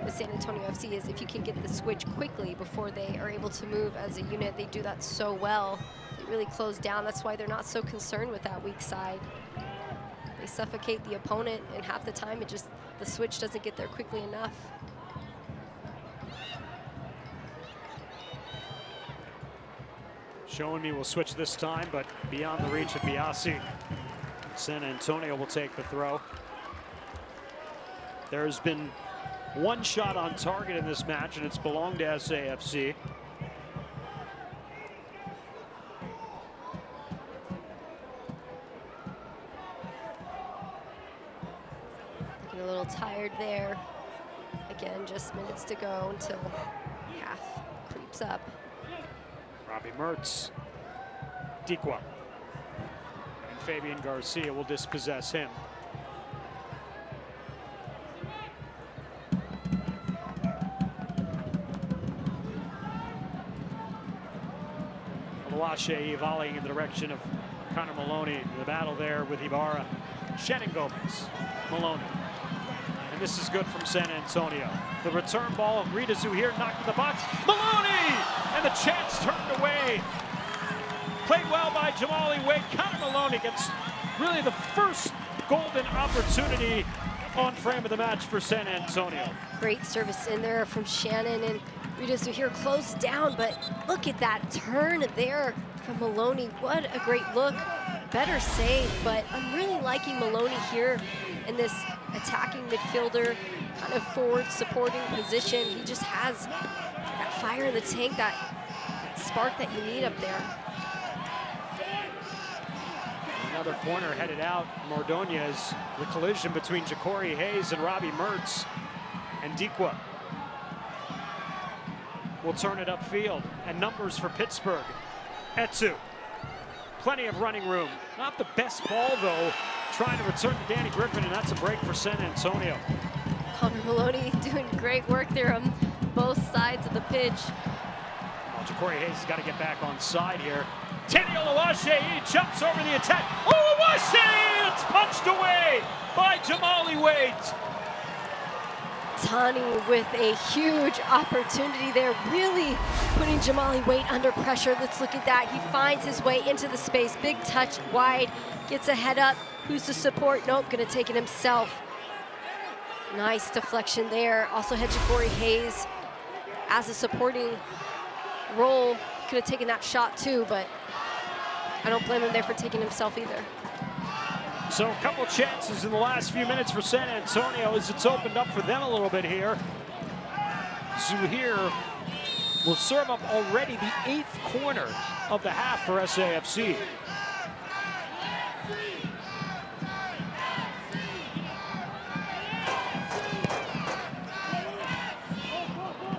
with San Antonio FC is if you can get the switch quickly before they are able to move as a unit. They do that so well. They really close down. That's why they're not so concerned with that weak side. They suffocate the opponent, and half the time it just, the switch doesn't get there quickly enough. Showing me will switch this time, but beyond the reach of Biasi. San Antonio will take the throw. There's been 1 shot on target in this match, and it's belonged to SAFC. Looking a little tired there. Again, just minutes to go until half creeps up. Robbie Mertz, Dikwa, and Fabian Garcia will dispossess him. Luache volleying in the direction of Connor Maloney. The battle there with Ibarra. Shannon Gomez, Maloney. And this is good from San Antonio. The return ball, Rita Zuhir knocked in the box. Maloney! And the chance turned away. Played well by Jamali Wade. Connor Maloney gets really the first golden opportunity on frame of the match for San Antonio. Great service in there from Shannon, and Rita Zuhir closed down, but look at that turn there from Maloney. What a great look. Better save, but I'm really liking Maloney here in this attacking midfielder, kind of forward supporting position. He just has that fire in the tank, that spark that you need up there. Another corner headed out. Mordonez, the collision between Ja'Cory Hayes and Robbie Mertz. And Dikwa will turn it upfield. And numbers for Pittsburgh. Etsu. Plenty of running room. Not the best ball, though. Trying to return to Danny Griffin, and that's a break for San Antonio. Connor Maloney doing great work there on both sides of the pitch. Well, Ja'Cory Hayes has got to get back on side here. Teddy Oluwaseyi, he jumps over the attack. Oluwaseyi, it's punched away by Jamali Wade. Tani with a huge opportunity there, really putting Jamali Wade under pressure. Let's look at that. He finds his way into the space. Big touch, wide, gets a head up. Who's the support? Nope, gonna take it himself. Nice deflection there. Also had Ja'Cory Hayes as a supporting role. Could have taken that shot too, but I don't blame him there for taking himself either. So a couple chances in the last few minutes for San Antonio as it's opened up for them a little bit here. Zuhir will serve up already the 8th corner of the half for SAFC.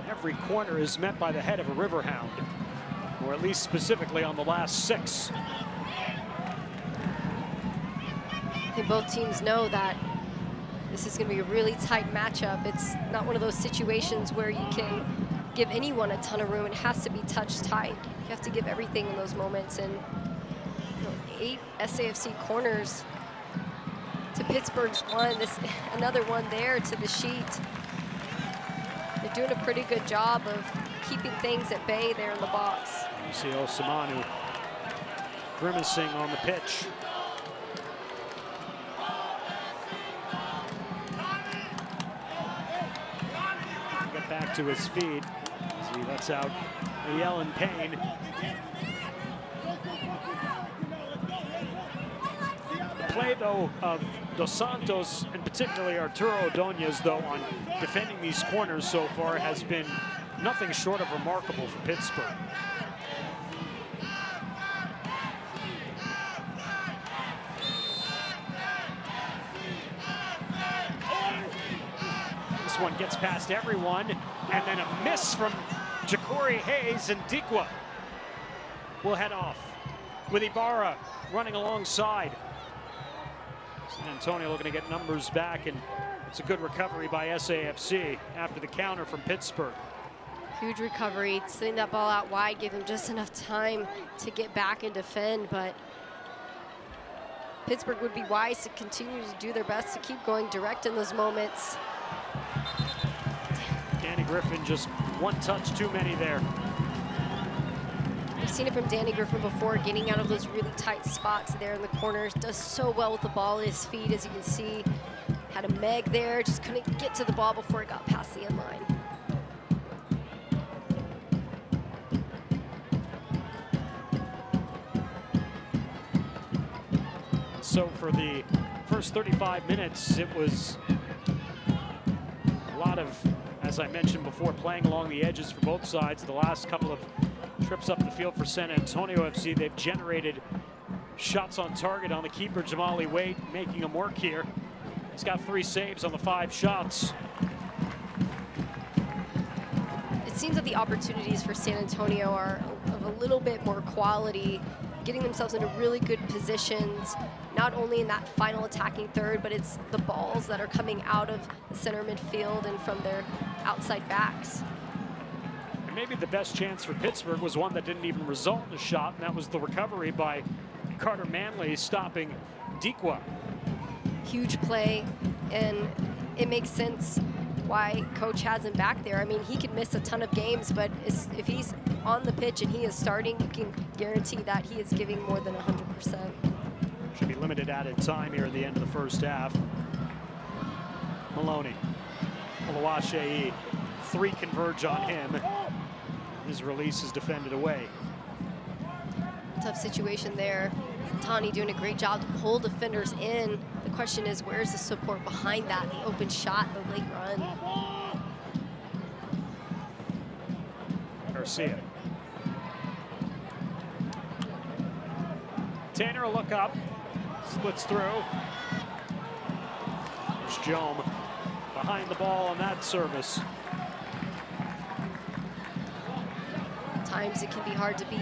Every corner is met by the head of a Riverhound, or at least specifically on the last 6. I think both teams know that this is going to be a really tight matchup. It's not one of those situations where you can give anyone a ton of room. It has to be touch tight. You have to give everything in those moments. And 8 SAFC corners to Pittsburgh's 1. Another one there to the sheet. They're doing a pretty good job of keeping things at bay there in the box. You see Osamanu grimacing on the pitch. Get back to his feet. See, that's out. A yell in pain. The play, though, of Dos Santos, and particularly Arturo Ordonez, though, on defending these corners so far has been nothing short of remarkable for Pittsburgh. This one gets past everyone, and then a miss from Ja'Cory Hayes, and Dikwa will head off with Ibarra running alongside. San Antonio looking to get numbers back, and it's a good recovery by SAFC after the counter from Pittsburgh. Huge recovery, sending that ball out wide, gave him just enough time to get back and defend, but Pittsburgh would be wise to continue to do their best to keep going direct in those moments. Danny Griffin, just one touch too many there. We've seen it from Danny Griffin before, getting out of those really tight spots there in the corners. Does so well with the ball at his feet, as you can see. Had a Meg there, just couldn't get to the ball before it got past the end line. So for the first 35 minutes, it was a lot of, as I mentioned before, playing along the edges for both sides. The last couple of trips up the field for San Antonio FC, they've generated shots on target on the keeper, Jamali Wade, making him work here. He's got 3 saves on the 5 shots. It seems that the opportunities for San Antonio are of a little bit more quality, getting themselves into really good positions, not only in that final attacking third, but it's the balls that are coming out of the center midfield and from their outside backs. And maybe the best chance for Pittsburgh was one that didn't even result in a shot, and that was the recovery by Carter Manley stopping Dikwa. Huge play, and it makes sense why coach has him back there. I mean, he could miss a ton of games, but if he's on the pitch and he is starting, you can guarantee that he is giving more than 100%. Should be limited added time here at the end of the first half. Maloney, Oluwaseyi, 3 converge on him. His release is defended away. Tough situation there. Tani doing a great job to pull defenders in. The question is, where's the support behind that? The open shot, the late run. Garcia. Tanner, a look up. Splits through. There's Jome behind the ball on that service. Times it can be hard to be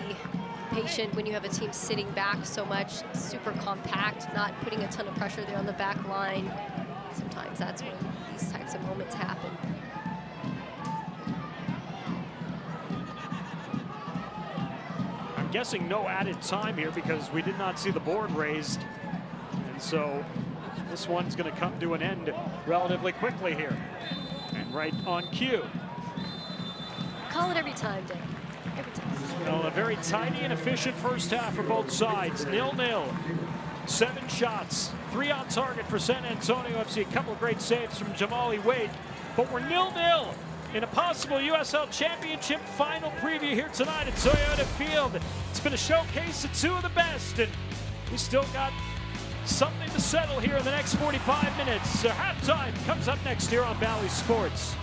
patient when you have a team sitting back so much, super compact, not putting a ton of pressure there on the back line. Sometimes that's when these types of moments happen. I'm guessing no added time here because we did not see the board raised. And so this one's going to come to an end relatively quickly here. And right on cue. Call it every time, Dave. Every time. You know, a very tidy and efficient first half for both sides. 0-0. 7 shots, 3 on target for San Antonio FC. A couple of great saves from Jamali Wade. But we're 0-0 in a possible USL Championship final preview here tonight at Toyota Field. It's been a showcase of 2 of the best, and we still got something to settle here in the next 45 minutes. Halftime comes up next here on Bally Sports.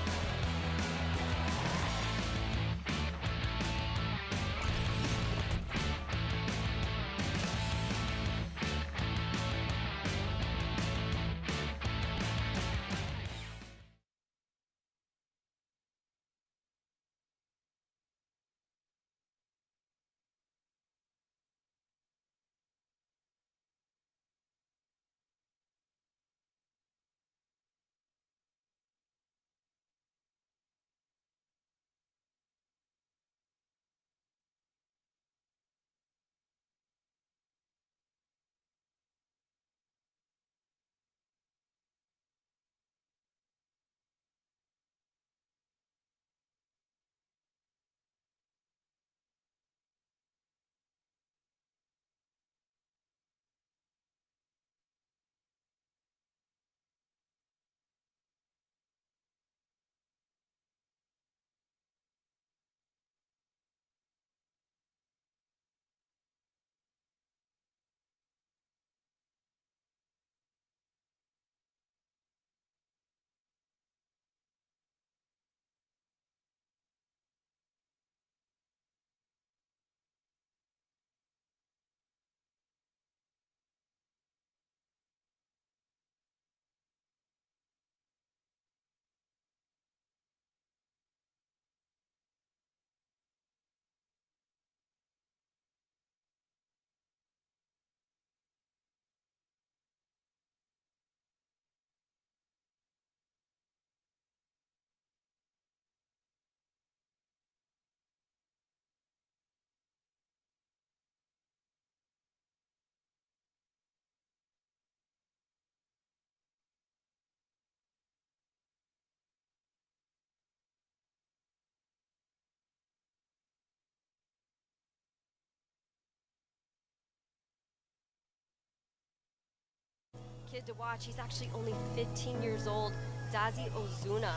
Kid to watch, he's actually only 15 years old. Dazi Ozuna.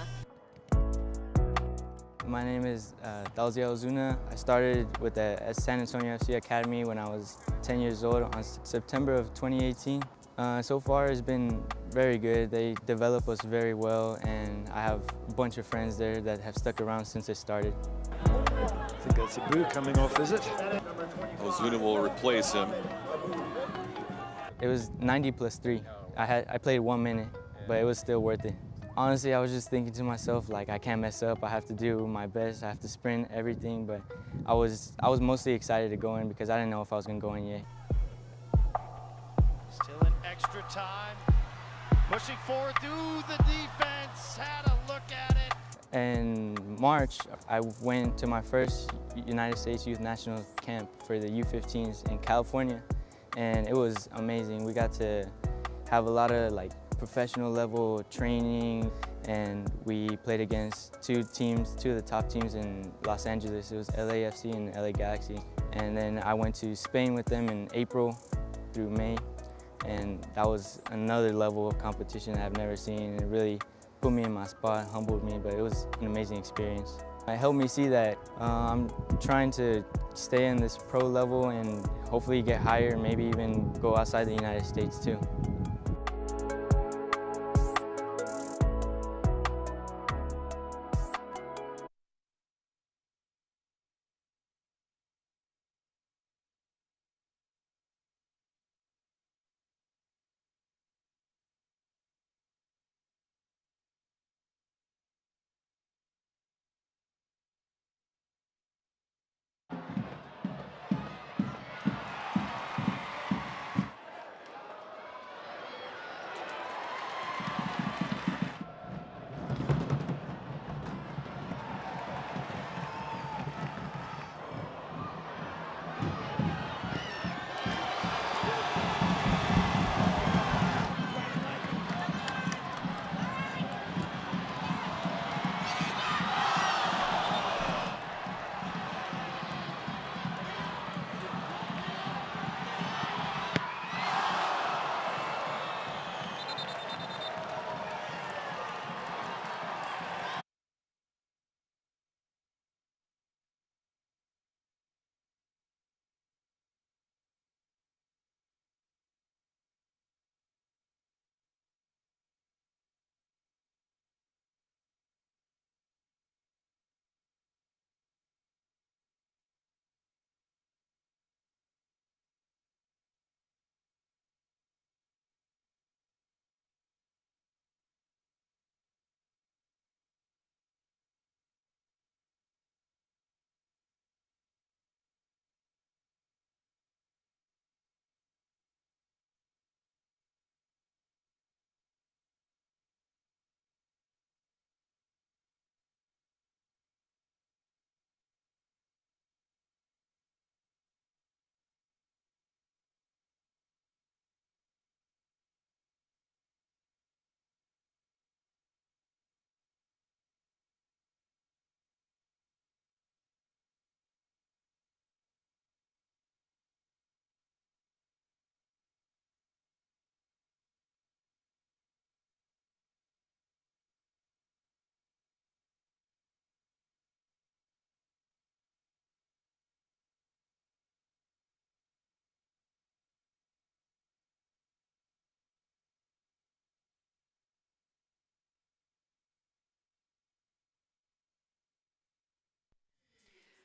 My name is Dalzia Ozuna. I started with the San Antonio FC Academy when I was 10 years old on September of 2018. So far it's been very good. They develop us very well, and I have a bunch of friends there that have stuck around since it started. I think that's Abu coming off, is it? Ozuna will replace him. It was 90 plus 3. I played 1 minute, but it was still worth it. Honestly, I was just thinking to myself, like, I can't mess up. I have to do my best. I have to sprint everything, but I was mostly excited to go in because I didn't know if I was going to go in yet. Still in extra time. Pushing forward through the defense. Had a look at it. In March, I went to my first United States Youth National Camp for the U15s in California, and it was amazing. We got to have a lot of professional level training, and we played against two of the top teams in Los Angeles. It was LAFC and LA Galaxy. And then I went to Spain with them in April through May, and that was another level of competition I've never seen. It really put me in my spot, humbled me, but it was an amazing experience. It helped me see that I'm trying to stay in this pro level and hopefully get higher, maybe even go outside the United States too.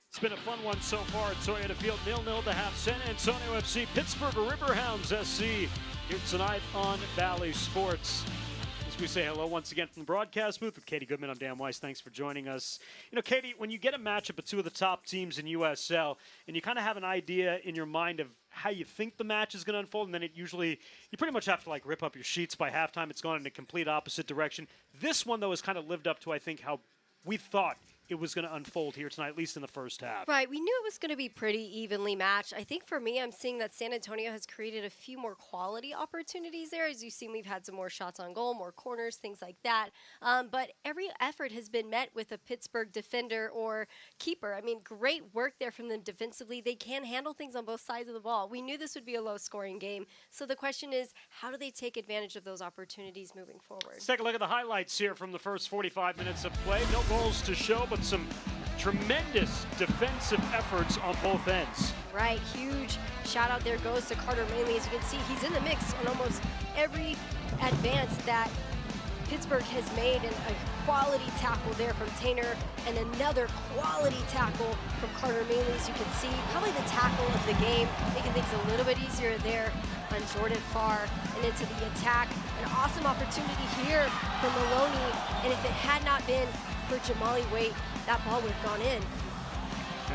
It's been a fun one so far at Toyota Field. 0-0 to half. San Antonio FC, Pittsburgh Riverhounds SC here tonight on Valley Sports. As we say hello once again from the broadcast booth with Katie Goodman, I'm Dan Weiss. Thanks for joining us. You know, Katie, when you get a matchup of two of the top teams in USL, and you kind of have an idea in your mind of how you think the match is going to unfold, and then you pretty much have to like rip up your sheets by halftime. It's gone in a complete opposite direction. This one, though, has kind of lived up to, I think, how we thought it was going to unfold here tonight, at least in the first half. Right. We knew it was going to be pretty evenly matched. I think for me, I'm seeing that San Antonio has created a few more quality opportunities there. As you've seen, we've had some more shots on goal, more corners, things like that. But every effort has been met with a Pittsburgh defender or keeper. I mean, great work there from them defensively. They can handle things on both sides of the ball. We knew this would be a low-scoring game. So the question is, how do they take advantage of those opportunities moving forward? Let's take a look at the highlights here from the first 45 minutes of play. No goals to show, but some tremendous defensive efforts on both ends. Right, huge shout out there goes to Carter Manley. As you can see, he's in the mix on almost every advance that Pittsburgh has made, and a quality tackle there from Tainer, and another quality tackle from Carter Manley. As you can see, probably the tackle of the game, making things a little bit easier there on Jordan Farr. And into the attack, an awesome opportunity here from Maloney, and if it had not been for Jamali Waite, that ball would have gone in.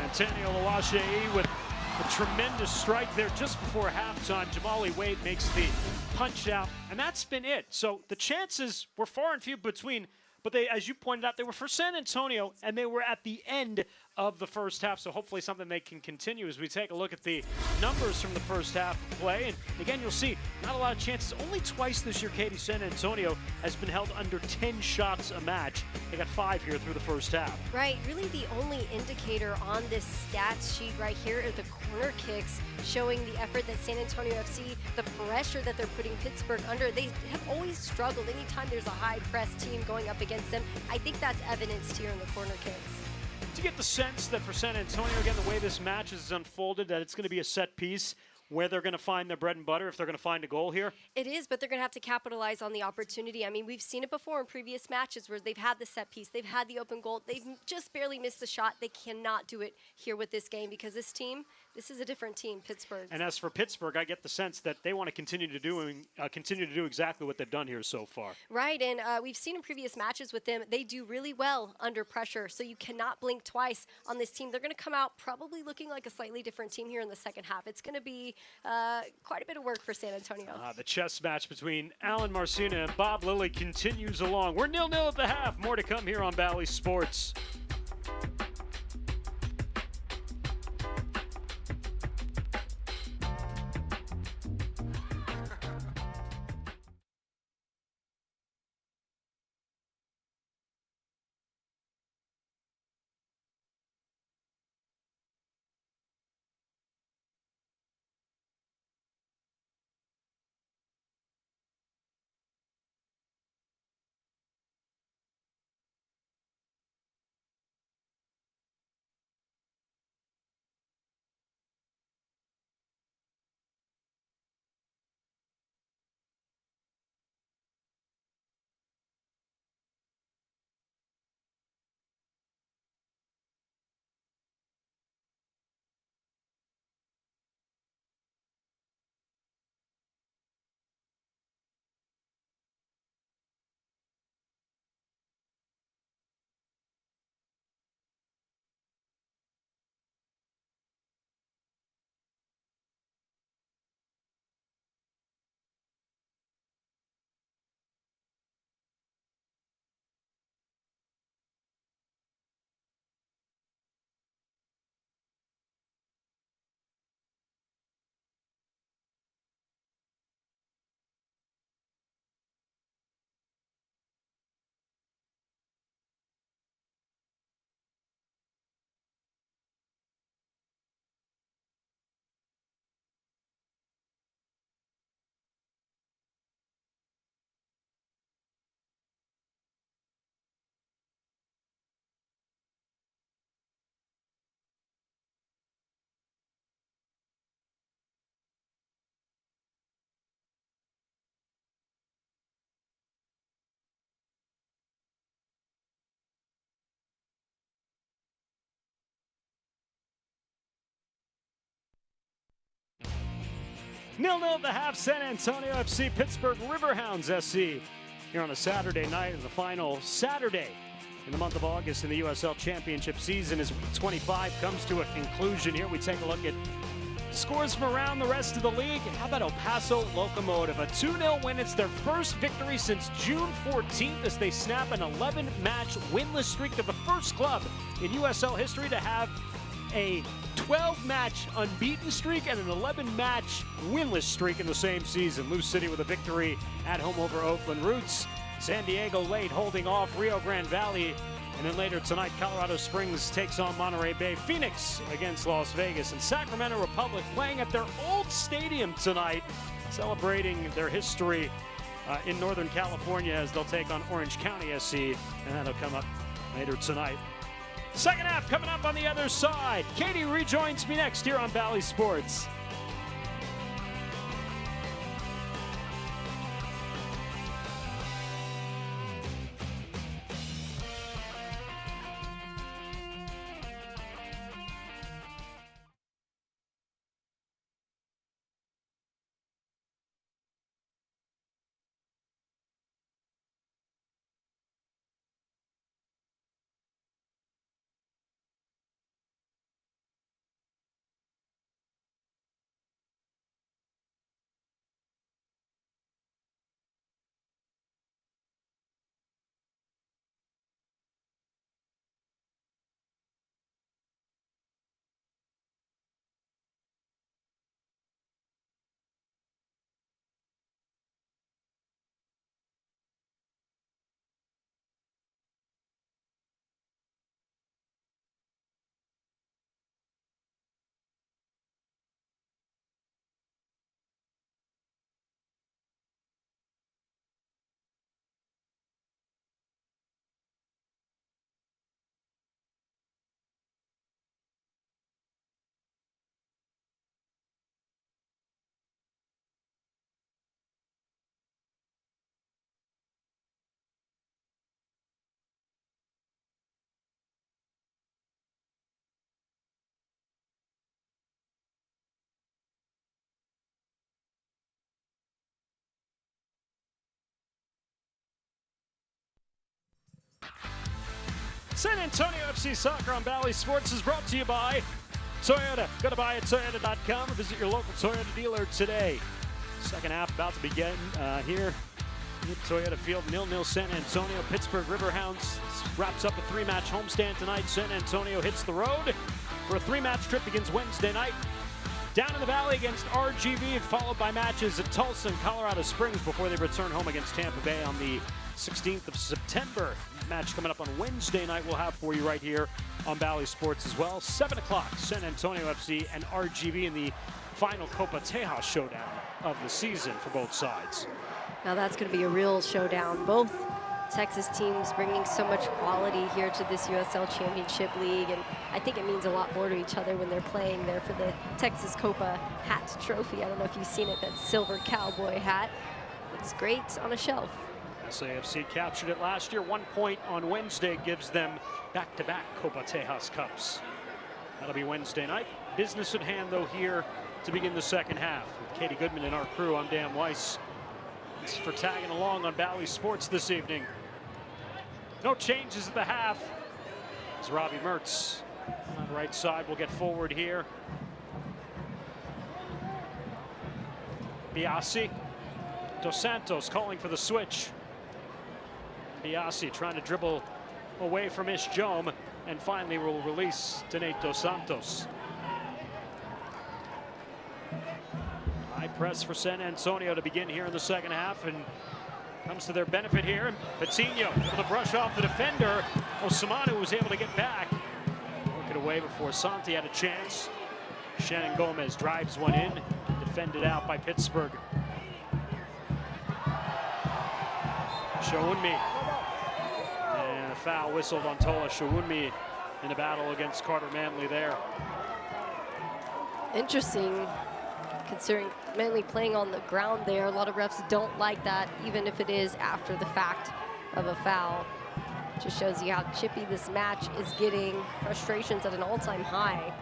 Antonio Lawashe with a tremendous strike there just before halftime. Jamali Waite makes the punch out, and that's been it. So the chances were far and few between, but they, as you pointed out, they were for San Antonio, and they were at the end of the first half, so hopefully something they can continue as we take a look at the numbers from the first half of play. And again, you'll see not a lot of chances. Only twice this year, Katie, San Antonio has been held under 10 shots a match. They got 5 here through the first half. Right, really the only indicator on this stats sheet right here are the corner kicks, showing the effort that San Antonio FC, the pressure that they're putting Pittsburgh under. They have always struggled anytime there's a high press team going up against them. I think that's evidenced here in the corner kicks. Do you get the sense that for San Antonio, again, the way this match is unfolded, that it's going to be a set piece where they're going to find their bread and butter if they're going to find a goal here? It is, but they're going to have to capitalize on the opportunity. I mean, we've seen it before in previous matches where they've had the set piece, they've had the open goal, they've just barely missed the shot. They cannot do it here with this game because this team, this is a different team, Pittsburgh. And as for Pittsburgh, I get the sense that they want to continue to do exactly what they've done here so far. Right, and we've seen in previous matches with them, they do really well under pressure, so you cannot blink twice on this team. They're going to come out probably looking like a slightly different team here in the second half. It's going to be quite a bit of work for San Antonio. The chess match between Alan Marcina and Bob Lilly continues along. We're 0-0 at the half. More to come here on Valley Sports. Nil-nil at the half, San Antonio FC, Pittsburgh Riverhounds SC. Here on a Saturday night, and the final Saturday in the month of August in the USL Championship season as week 25 comes to a conclusion. Here we take a look at scores from around the rest of the league. How about El Paso Locomotive? A 2-0 win. It's their first victory since June 14th as they snap an 11-match winless streak. They're the first club in USL history to have a 12-match unbeaten streak and an 11-match winless streak in the same season. Lou City with a victory at home over Oakland Roots. San Diego late holding off Rio Grande Valley. And then later tonight, Colorado Springs takes on Monterey Bay. Phoenix against Las Vegas. And Sacramento Republic playing at their old stadium tonight, celebrating their history in Northern California as they'll take on Orange County SC. And that'll come up later tonight. Second half coming up on the other side. Katie rejoins me next here on Valley Sports. San Antonio FC Soccer on Valley Sports is brought to you by Toyota. Go to buyatoyota.com or visit your local Toyota dealer today. Second half about to begin here at Toyota Field. 0-0 San Antonio. Pittsburgh Riverhounds wraps up a 3-match homestand tonight. San Antonio hits the road for a 3-match trip. Begins Wednesday night down in the Valley against RGV, followed by matches at Tulsa and Colorado Springs before they return home against Tampa Bay on the 16th of September. Match coming up on Wednesday night we'll have for you right here on Valley Sports as well. 7 o'clock, San Antonio FC and RGV in the final Copa Tejas showdown of the season for both sides. Now that's going to be a real showdown. Both Texas teams bringing so much quality here to this USL Championship League, and I think it means a lot more to each other when they're playing there for the Texas Copa hat trophy. I don't know if you've seen it, that silver cowboy hat. Looks great on a shelf. SAFC captured it last year. 1 point on Wednesday gives them back-to-back Copa Tejas Cups. That'll be Wednesday night. Business at hand, though, here to begin the second half. With Katie Goodman and our crew, I'm Dan Weiss. Thanks for tagging along on Valley Sports this evening. No changes at the half. As Robbie Mertz on the right side will get forward here. Biasi. Dos Santos calling for the switch. Biasi trying to dribble away from Ish Jome, and finally will release to Nate Dos Santos. High press for San Antonio to begin here in the second half, and comes to their benefit here. Patino with a brush off the defender. Osamanu was able to get back. Work it away before Santi had a chance. Shannon Gomez drives one in, defended out by Pittsburgh. Shawunmi. And a foul whistled on Tola Shawunmi in a battle against Carter Manley there. Interesting, considering Manley playing on the ground there. A lot of refs don't like that, even if it is after the fact of a foul. Just shows you how chippy this match is getting. Frustrations at an all-time high.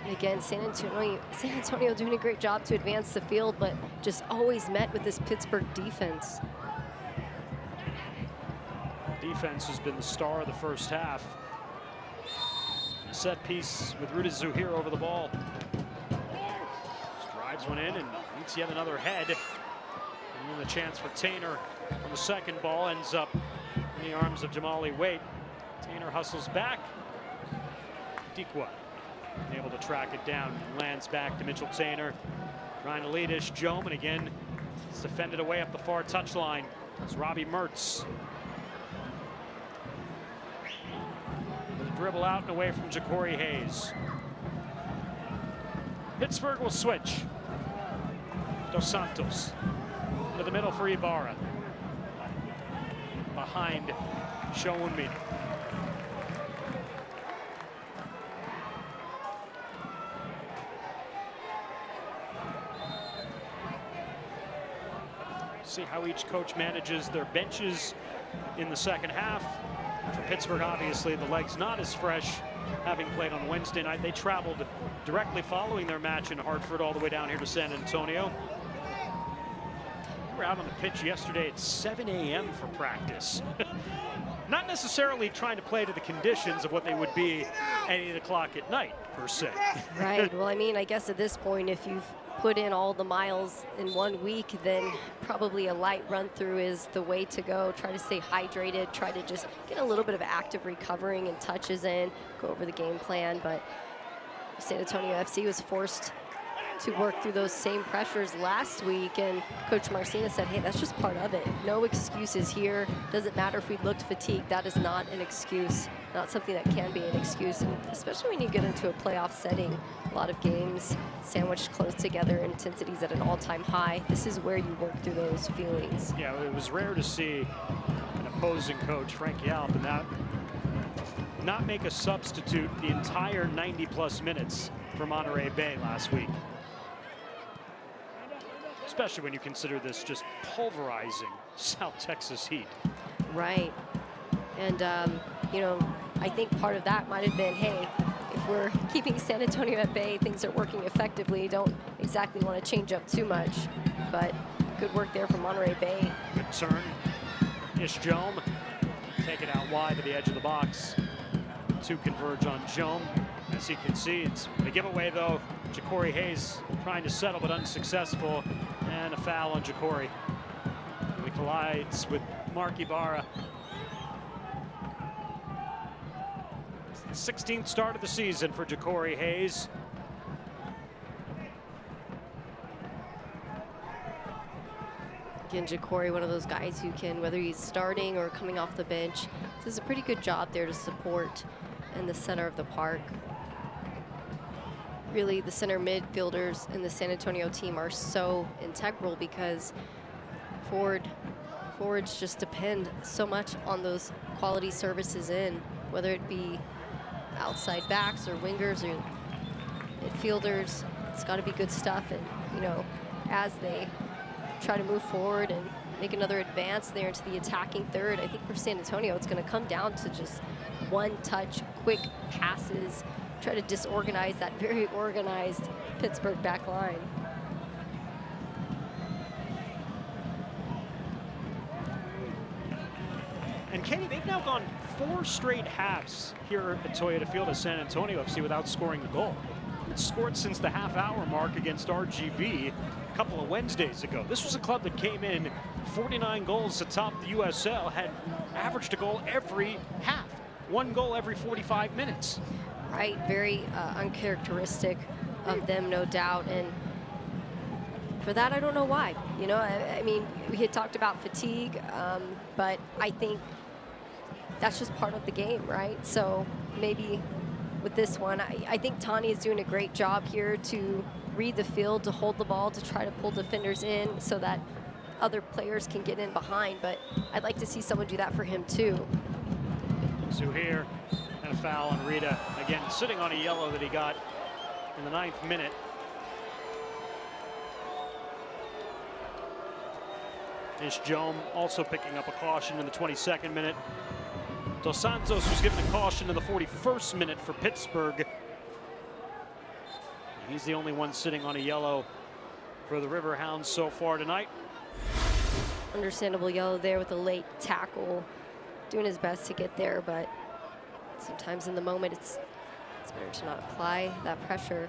And again, San Antonio doing a great job to advance the field, but just always met with this Pittsburgh defense. Defense has been the star of the first half. Set piece with Rudy Zuhir over the ball. Just drives one in and meets yet another head. And then the chance for Tainer on the second ball ends up in the arms of Jamali Waite. Tainer hustles back. Dikwa able to track it down, lands back to Mitchell Tainer. Trying to lead Ish Jome, and again, it's defended away up the far touchline. That's Robbie Mertz. With a dribble out and away from Ja'Cory Hayes. Pittsburgh will switch. Dos Santos into the middle for Ibarra. Behind Shawunmi. See how each coach manages their benches in the second half. For Pittsburgh, obviously, the leg's not as fresh, having played on Wednesday night. They traveled directly following their match in Hartford all the way down here to San Antonio. We were out on the pitch yesterday at 7 a.m. for practice. Not necessarily trying to play to the conditions of what they would be at 8 o'clock at night, per se. Right, well, I mean, I guess at this point, if you've put in all the miles in 1 week, then probably a light run through is the way to go. Try to stay hydrated, try to just get a little bit of active recovering and touches in, go over the game plan. But San Antonio FC was forced to work through those same pressures last week, and Coach Marcina said, hey, that's just part of it. No excuses here. Doesn't matter if we looked fatigued. That is not an excuse, not something that can be an excuse, and especially when you get into a playoff setting. A lot of games sandwiched close together, intensities at an all-time high. This is where you work through those feelings. Yeah, it was rare to see an opposing coach, Frankie Alp, and that not make a substitute the entire 90-plus minutes for Monterey Bay last week. Especially when you consider this just pulverizing South Texas heat. Right. And, you know, I think part of that might have been, hey, if we're keeping San Antonio at bay, things are working effectively. Don't exactly want to change up too much. But good work there from Monterey Bay. Good turn. Jome, take it out wide to the edge of the box. Two converge on Jome as he concedes. The giveaway though, Ja'Cory Hayes trying to settle but unsuccessful, and a foul on Ja'Cory. He collides with Mark Ibarra. It's the 16th start of the season for Ja'Cory Hayes. Again, Ja'Cory, one of those guys who can, whether he's starting or coming off the bench, does a pretty good job there to support in the center of the park. Really, the center midfielders in the San Antonio team are so integral because forwards just depend so much on those quality services in, whether it be outside backs or wingers or midfielders. It's got to be good stuff, and you know, as they try to move forward and make another advance there into the attacking third, I think for San Antonio it's going to come down to just one touch, quick passes, try to disorganize that very organized Pittsburgh back line. And Katie, they've now gone 4 straight halves here at Toyota Field at San Antonio FC without scoring a goal. It's scored since the half-hour mark against RGV a couple of Wednesdays ago. This was a club that came in 49 goals atop the USL, had averaged a goal every half, 1 goal every 45 minutes. Right, very uncharacteristic of them, no doubt. And for that, I don't know why. You know, I mean, we had talked about fatigue, but I think that's just part of the game, right? So maybe with this one, I think Tani is doing a great job here to read the field, to hold the ball, to try to pull defenders in so that other players can get in behind. But I'd like to see someone do that for him too. Zuhair, and a foul on Rita. Again, sitting on a yellow that he got in the 9th minute. Is Jome also picking up a caution in the 22nd minute. Dos Santos was given a caution in the 41st minute for Pittsburgh. He's the only one sitting on a yellow for the Riverhounds so far tonight. Understandable yellow there with a late tackle, doing his best to get there, but sometimes in the moment it's better to not apply that pressure.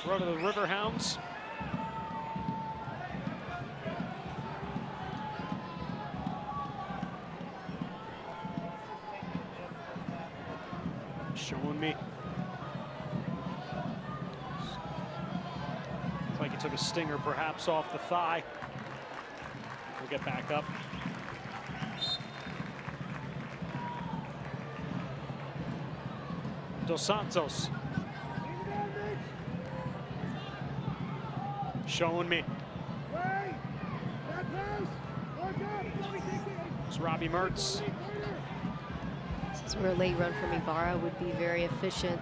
Throw to the Riverhounds. Showing me. Looks like he took a stinger perhaps off the thigh. We'll get back up. Dos Santos. Showing me. It's Robbie Mertz. This is where a late run from Ibarra would be very efficient.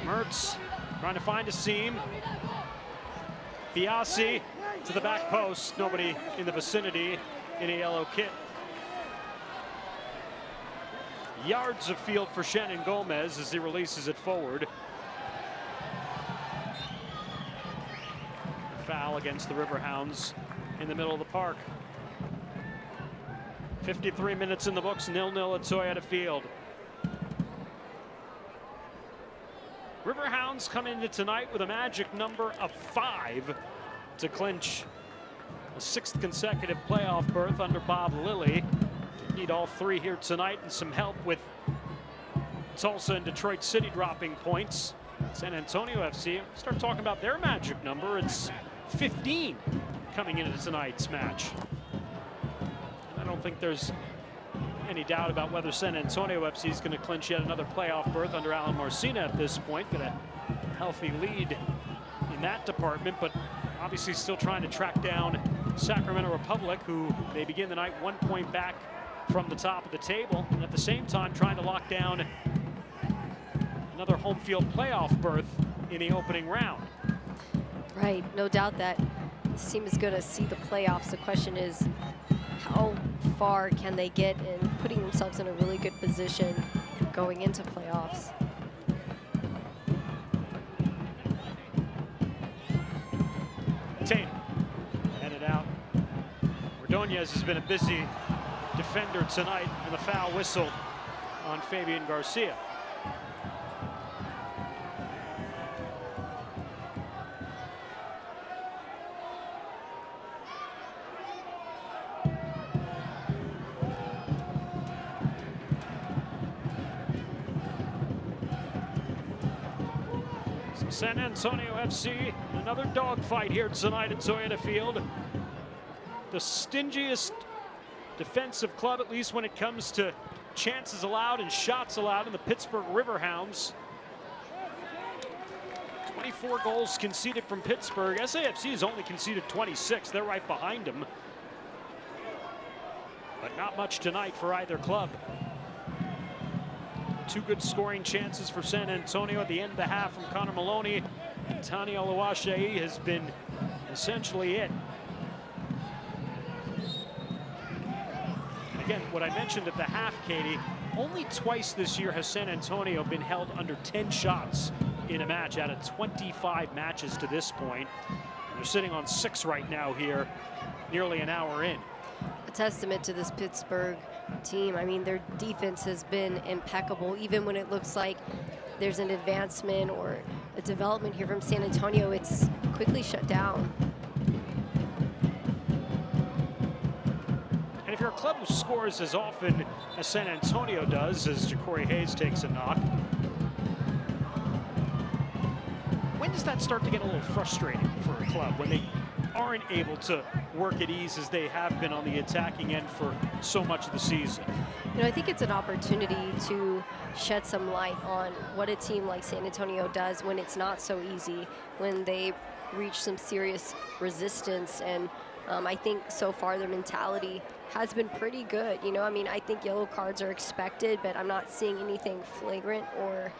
Mertz trying to find a seam. Biasi to the back post. Nobody in the vicinity in a yellow kit. Yards of field for Shannon Gomez as he releases it forward. Foul against the Riverhounds in the middle of the park. 53 minutes in the books, 0-0 at Toyota Field. Riverhounds come into tonight with a magic number of 5 to clinch a 6th consecutive playoff berth under Bob Lilly. Need all 3 here tonight, and some help with Tulsa and Detroit City dropping points. San Antonio FC start talking about their magic number. It's 15 coming into tonight's match. I don't think there's any doubt about whether San Antonio FC is going to clinch yet another playoff berth under Alan Marcina at this point. Got a healthy lead in that department, but obviously still trying to track down Sacramento Republic, who they begin the night 1 point back from the top of the table, and at the same time trying to lock down another home field playoff berth in the opening round. Right, no doubt that this team is going to see the playoffs. The question is, how far can they get in putting themselves in a really good position going into playoffs? Tatum headed out. Ordonez has been a busy defender tonight, and the foul whistle on Fabian Garcia. So San Antonio FC, another dogfight here tonight at Toyota Field. The stingiest defensive club, at least when it comes to chances allowed and shots allowed, in the Pittsburgh Riverhounds. 24 goals conceded from Pittsburgh. SAFC has only conceded 26. They're right behind them. But not much tonight for either club. Two good scoring chances for San Antonio at the end of the half from Connor Maloney. And Tani Oluwaseyi has been essentially it. Again, what I mentioned at the half, Katie, only twice this year has San Antonio been held under 10 shots in a match out of 25 matches to this point. They're sitting on 6 right now here, nearly an hour in. A testament to this Pittsburgh team. I mean, their defense has been impeccable. Even when it looks like there's an advancement or a development here from San Antonio, it's quickly shut down. And if you're a club who scores as often as San Antonio does, as Ja'Cory Hayes takes a knock, when does that start to get a little frustrating for a club, when they aren't able to work at ease as they have been on the attacking end for so much of the season? You know, I think it's an opportunity to shed some light on what a team like San Antonio does when it's not so easy, when they reach some serious resistance. And I think so far their mentality has been pretty good. You know, I mean, I think yellow cards are expected, but I'm not seeing anything flagrant or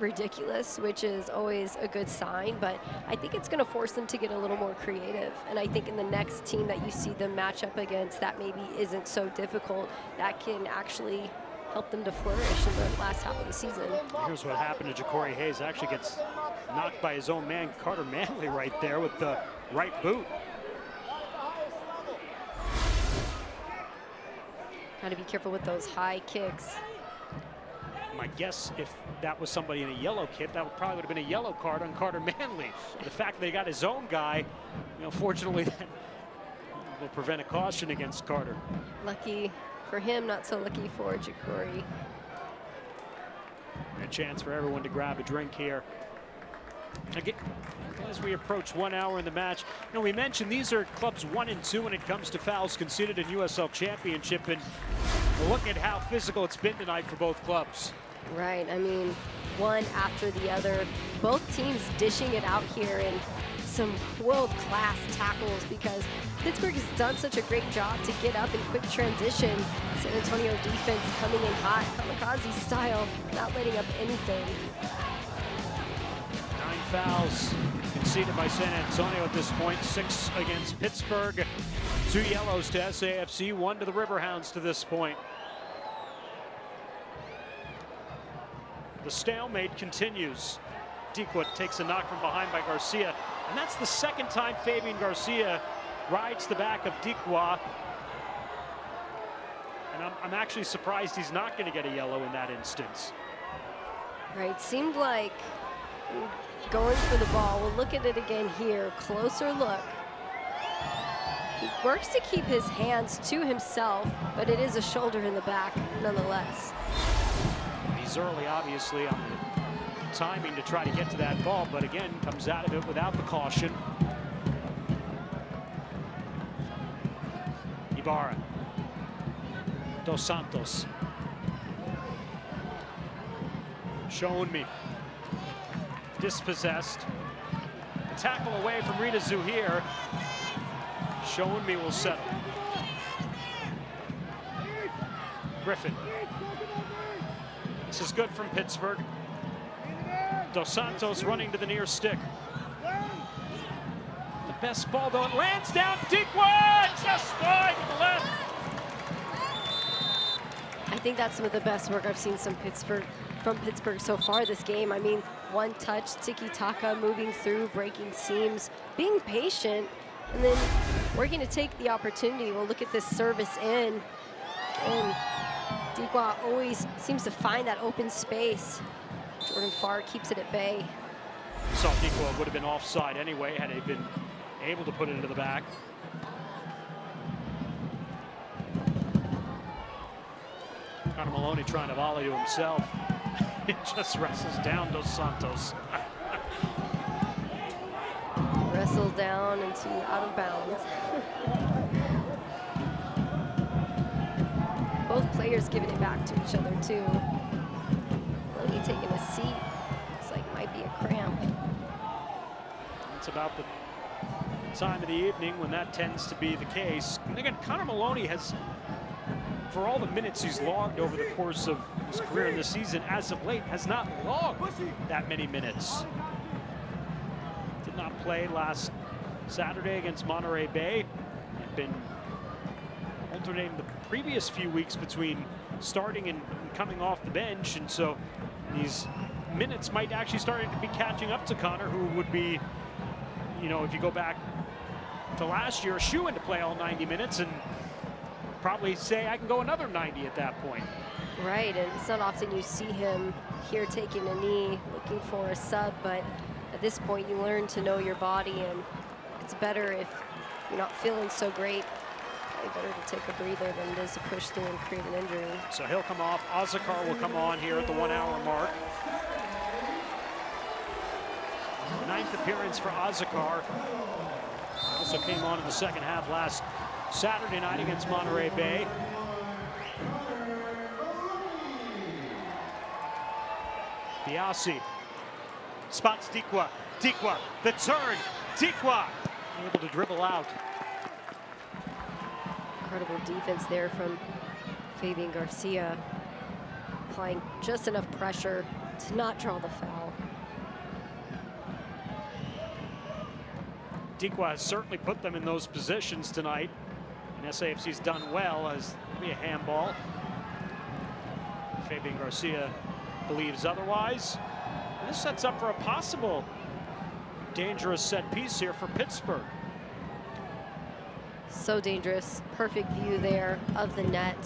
ridiculous, which is always a good sign. But I think it's going to force them to get a little more creative. And I think in the next team that you see them match up against that maybe isn't so difficult, that can actually help them to flourish in the last half of the season. Here's what happened to Ja'Cory Hayes. Actually gets knocked by his own man, Carter Manley, right there with the right boot. Got to be careful with those high kicks. My guess, if that was somebody in a yellow kit, that probably would have been a yellow card on Carter Manley. The fact they got his own guy, you know, fortunately, that will prevent a caution against Carter. Lucky for him, not so lucky for Ja'Cory. A chance for everyone to grab a drink here. Again, as we approach 1 hour in the match, you know, we mentioned these are clubs 1 and 2 when it comes to fouls conceded in USL Championship, and look at how physical it's been tonight for both clubs. Right, I mean, one after the other. Both teams dishing it out here in some world-class tackles, because Pittsburgh has done such a great job to get up in quick transition. San Antonio defense coming in hot, kamikaze style, not letting up anything. 9 fouls conceded by San Antonio at this point, 6 against Pittsburgh, 2 yellows to SAFC, 1 to the Riverhounds to this point. The stalemate continues. Dequat takes a knock from behind by Garcia, and that's the second time Fabian Garcia rides the back of Dequat. And I'm actually surprised he's not going to get a yellow in that instance. Right, seemed like going for the ball. We'll look at it again here, closer look. He works to keep his hands to himself, but it is a shoulder in the back nonetheless. He's early, obviously, on the timing to try to get to that ball, but again, comes out of it without the caution. Ibarra. Dos Santos. Shown me. Dispossessed. A tackle away from Rita Zuhir. Shown me will settle. Griffin. This is good from Pittsburgh. Dos Santos running to the near stick. The best ball, though, it lands down. Dequat just wide left. I think that's some of the best work I've seen from Pittsburgh so far this game. I mean, one touch, tiki-taka, moving through, breaking seams, being patient, and then working to take the opportunity. We'll look at this service in, and Dikwa always seems to find that open space. Jordan Farr keeps it at bay. So Dikwa would have been offside anyway had he been able to put it into the back. Connor Maloney trying to volley to himself. It just wrestles down Dos Santos. Wrestled down into out of bounds. Both players giving it back to each other too. Maloney taking a seat. Looks like might be a cramp. It's about the time of the evening when that tends to be the case. And again, Connor Maloney has, for all the minutes he's logged over the course of his career in this season, as of late, has not logged that many minutes. Did not play last Saturday against Monterey Bay. Had been alternating the previous few weeks between starting and coming off the bench, and so these minutes might actually starting to be catching up to Connor, who would be, you know, if you go back to last year, a shoo-in to play all 90 minutes and probably say I can go another 90 at that point. Right, and it's not often you see him here taking a knee, looking for a sub, but at this point you learn to know your body, and it's better if you're not feeling so great. Probably better to take a breather than it is to push through and create an injury. So he'll come off. Ozakar will come on here at the 1 hour mark. 9th appearance for Ozakar. Also came on in the second half last Saturday night against Monterey Bay. Biasi spots Dikwa. Dikwa, the turn. Dikwa able to dribble out. Incredible defense there from Fabian Garcia, applying just enough pressure to not draw the foul. Dikwa has certainly put them in those positions tonight, and SAFC's done well as maybe a handball. Fabian Garcia believes otherwise. And this sets up for a possible dangerous set piece here for Pittsburgh. So dangerous. Perfect view there of the net.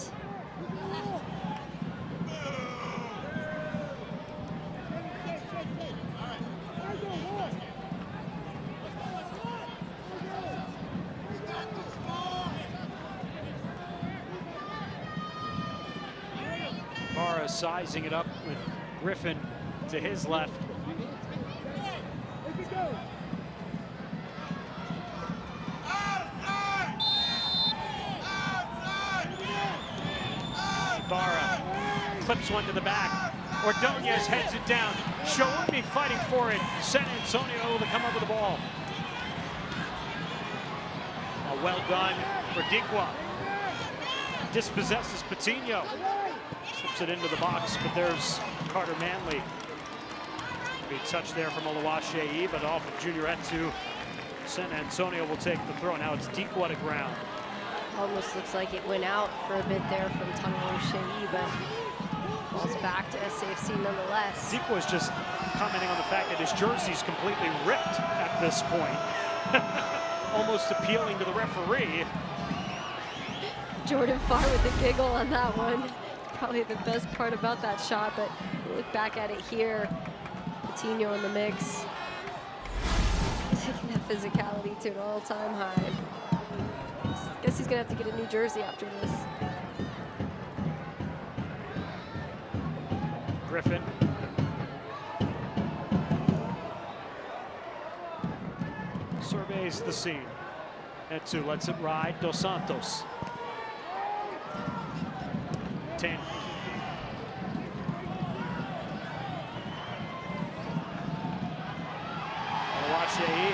Barra sizing it up with Griffin to his left. Barra clips one to the back. Ordonez heads it down. Shaoumi fighting for it. San Antonio able to come up with the ball. Well done for Dikwa. Dispossesses Patino. Slips it into the box, but there's Carter Manley. Big touch there from Oluwaseyi, but off of Junior Etu. San Antonio will take the throw. Now it's Dikwa to ground. Almost looks like it went out for a bit there from Oluwaseyi, but ball's back to SAFC nonetheless. Dikwa's just commenting on the fact that his jersey's completely ripped at this point. Almost appealing to the referee. Jordan Farr with a giggle on that one. Probably the best part about that shot, but you look back at it here. Patino in the mix. Taking that physicality to an all-time high. Guess he's gonna have to get a new jersey after this. Griffin. Surveys the scene. Etu lets it ride. Dos Santos. 10. Oluwaseyi.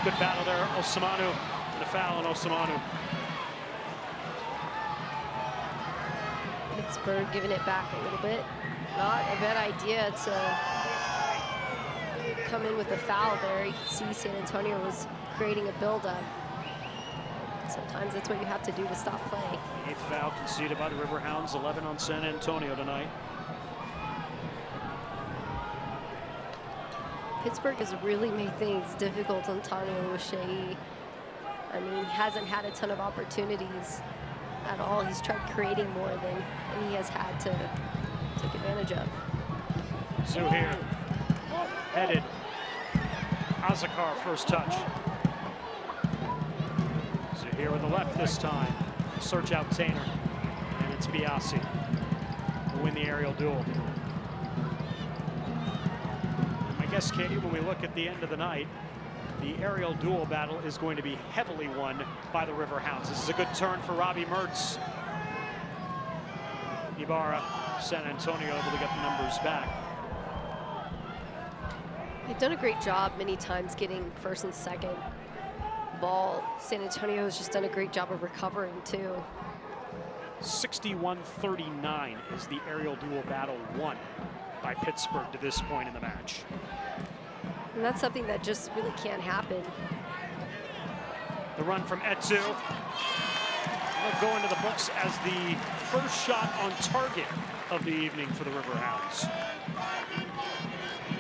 Good battle there. Osamanu. And a foul on Osamanu. Pittsburgh giving it back a little bit. Not a bad idea to come in with a foul there. You can see San Antonio was creating a buildup. Sometimes that's what you have to do to stop play. 8th foul conceded by the Riverhounds, 11 on San Antonio tonight. Pittsburgh has really made things difficult on Tanya O'Shea. I mean, he hasn't had a ton of opportunities at all. He's tried creating more than he has had to take advantage of. Zoo here, headed. Azakar first touch. So here with the left this time. Search out Tainer, and it's Biasi who win the aerial duel. I guess, Katie, when we look at the end of the night, the aerial duel battle is going to be heavily won by the Riverhounds. This is a good turn for Robbie Mertz. Ibarra, San Antonio able to get the numbers back. They've done a great job many times getting first and second ball. San Antonio has just done a great job of recovering too. 61-39 is the aerial duel battle won by Pittsburgh to this point in the match. And that's something that just really can't happen. The run from Etsu will go into the books as the first shot on target of the evening for the Riverhounds.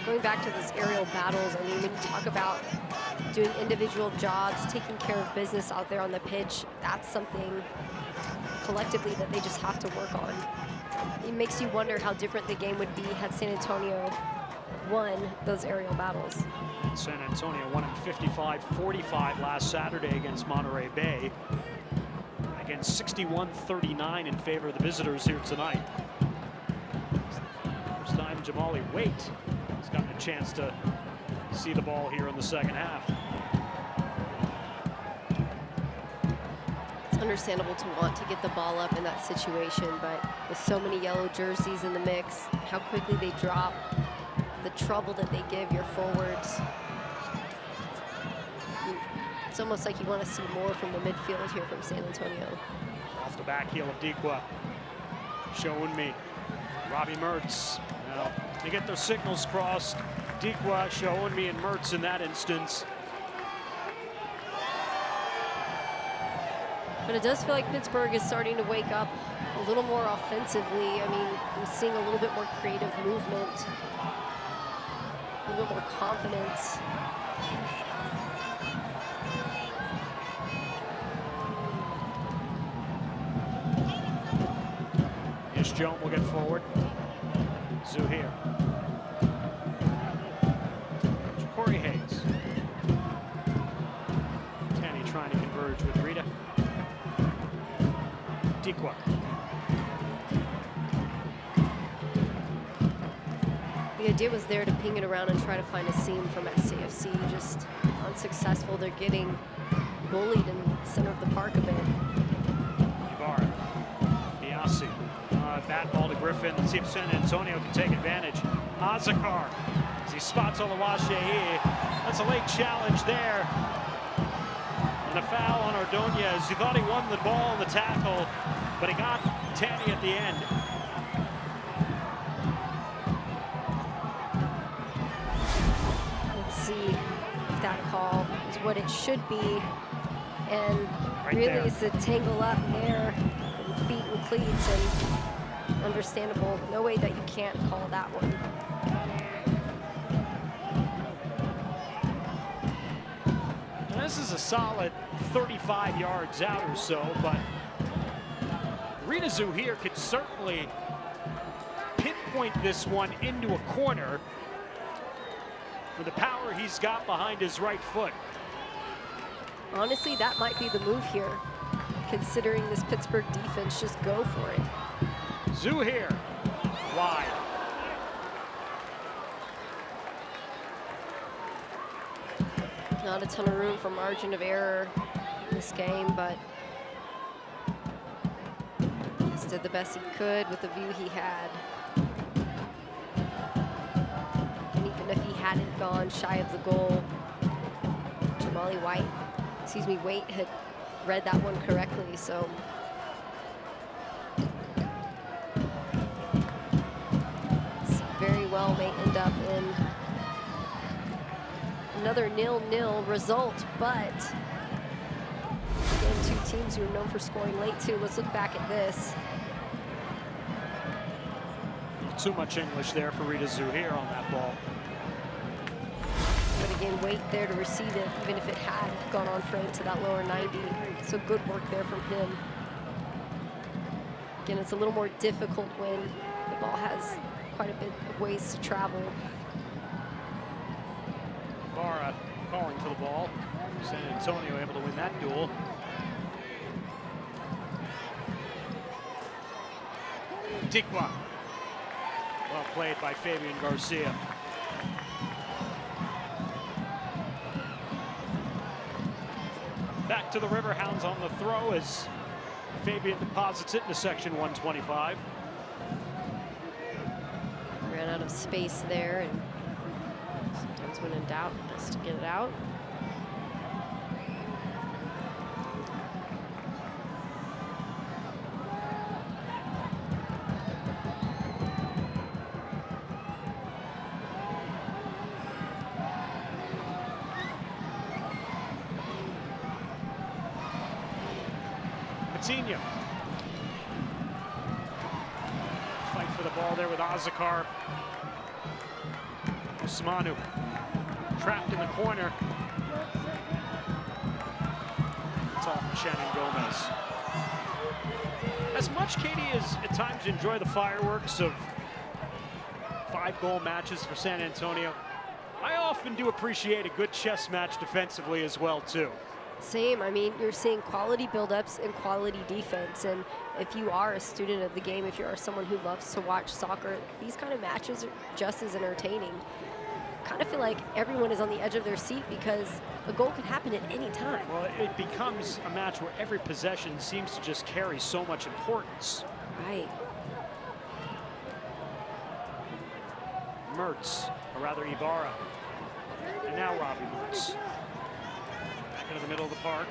Going back to those aerial battles, I mean, when you talk about doing individual jobs, taking care of business out there on the pitch, that's something collectively that they just have to work on. It makes you wonder how different the game would be had San Antonio won those aerial battles. San Antonio won in 55-45 last Saturday against Monterey Bay. Again, 61-39 in favor of the visitors here tonight. First time Jamali Waite has gotten a chance to see the ball here in the second half. It's understandable to want to get the ball up in that situation, but with so many yellow jerseys in the mix, how quickly they drop, the trouble that they give your forwards. It's almost like you want to see more from the midfield here from San Antonio. Off the back heel of Dikwa. Showing me Robbie Mertz. Now, they get their signals crossed. Dikwa, showing me, and Mertz in that instance. But it does feel like Pittsburgh is starting to wake up a little more offensively. I mean, I'm seeing a little bit more creative movement, a little bit more confidence. Yes, Joan will get forward. Zoo here. Corey Hayes. Tanny trying to converge with Rita. Dikwa. The idea was there to ping it around and try to find a seam from SCFC, just unsuccessful. They're getting bullied in the center of the park a bit. Ibarra. Biasi. Bat ball to Griffin. Let's see if San Antonio can take advantage. Azakar as he spots Olawashei. That's a late challenge there. And a foul on Ordonez. He thought he won the ball on the tackle, but he got Tanny at the end. Let's see if that call is what it should be. And Right really there. it's a tangle up there from feet and cleats, and understandable. No way that you can't call that one. And this is a solid 35 yards out or so, but Rita Zoo here could certainly pinpoint this one into a corner with the power he's got behind his right foot. Honestly, that might be the move here, considering this Pittsburgh defense. Just go for it. Zoo here, wide. Not a ton of room for margin of error in this game, but just did the best he could with the view he had. And even if he hadn't gone shy of the goal, Jamali Waite had read that one correctly, so. This very well may end up in another 0-0 result, but again, two teams who are known for scoring late too. Let's look back at this. Too much English there for Rita Zuhair on that ball. But again, weight there to receive it, even if it had gone on frame to that lower 90. So good work there from him. Again, it's a little more difficult when the ball has quite a bit of ways to travel. Barra calling for the ball. San Antonio able to win that duel. Tikwa. Well played by Fabian Garcia. Back to the Riverhounds on the throw as Fabian deposits it into section 125. Ran out of space there, and sometimes when in doubt, best to get it out. Coutinho. Fight for the ball there with Azakar. Ousmane trapped in the corner. It's off Shannon Gomez. As much, Katie, as at times enjoy the fireworks of 5-goal matches for San Antonio, I often do appreciate a good chess match defensively as well, too. Same. I mean, you're seeing quality buildups and quality defense. And if you are a student of the game, if you are someone who loves to watch soccer, these kind of matches are just as entertaining. Kind of feel like everyone is on the edge of their seat because a goal can happen at any time. Well, it becomes a match where every possession seems to just carry so much importance. Right. Mertz, or rather Ibarra. And now Robbie Mertz. Back into the middle of the park.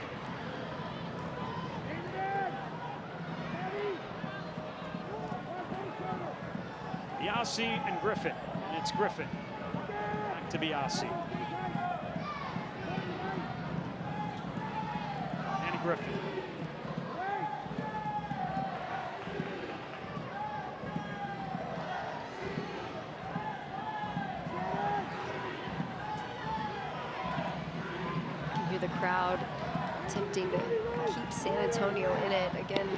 Biasi and Griffin. And it's Griffin. Back to Biasi. And Griffin. The crowd attempting to keep San Antonio in it. Again,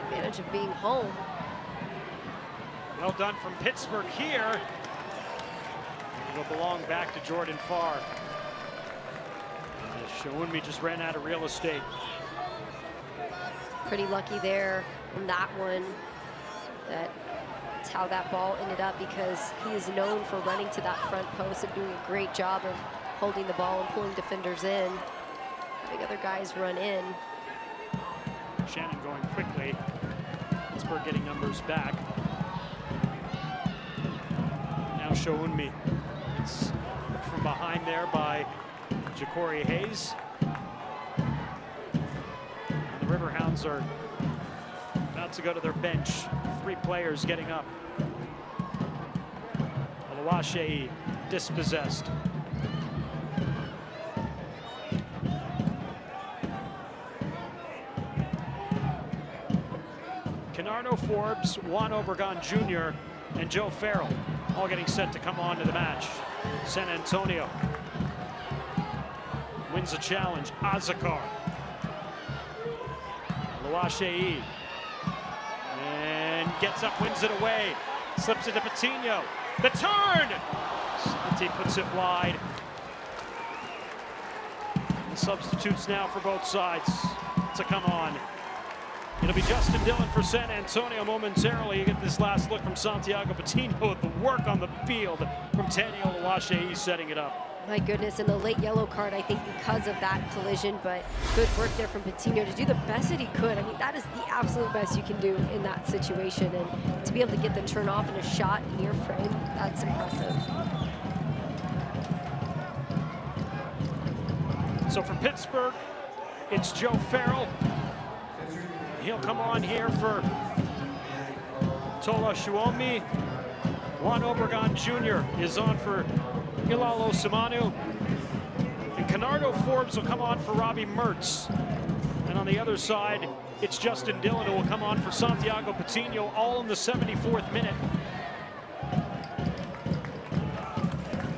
advantage of being home. Well done from Pittsburgh here. It'll belong back to Jordan Farr. Showunmi just ran out of real estate. Pretty lucky there on that one. That's how that ball ended up, because he is known for running to that front post and doing a great job of holding the ball and pulling defenders in. Having other guys run in. Shannon going quickly. Pittsburgh getting numbers back. Now Showunmi. It's from behind there by Ja'Cory Hayes. And the Riverhounds are about to go to their bench. 3 players getting up. Oluwaseyi dispossessed. Kenardo Forbes, Juan Obregon Jr., and Joe Farrell all getting set to come on to the match. San Antonio wins the challenge. Azakar. Oluwaseyi. And gets up, wins it away. Slips it to Patino. The turn! Santi puts it wide. And substitutes now for both sides to come on. It'll be Justin Dillon for San Antonio momentarily. You get this last look from Santiago Patino at the work on the field from Tani Oluwaseyi setting it up. My goodness, and the late yellow card, I think, because of that collision, but good work there from Patino to do the best that he could. I mean, that is the absolute best you can do in that situation, and to be able to get the turn off in a shot near frame, that's impressive. So for Pittsburgh, it's Joe Farrell. He'll come on here for Tola Showunmi. Juan Obregon Jr. is on for Hilal Ousmane. And Kenardo Forbes will come on for Robbie Mertz. And on on the other side, it's Justin Dillon who will come on for Santiago Patino, all in the 74th minute.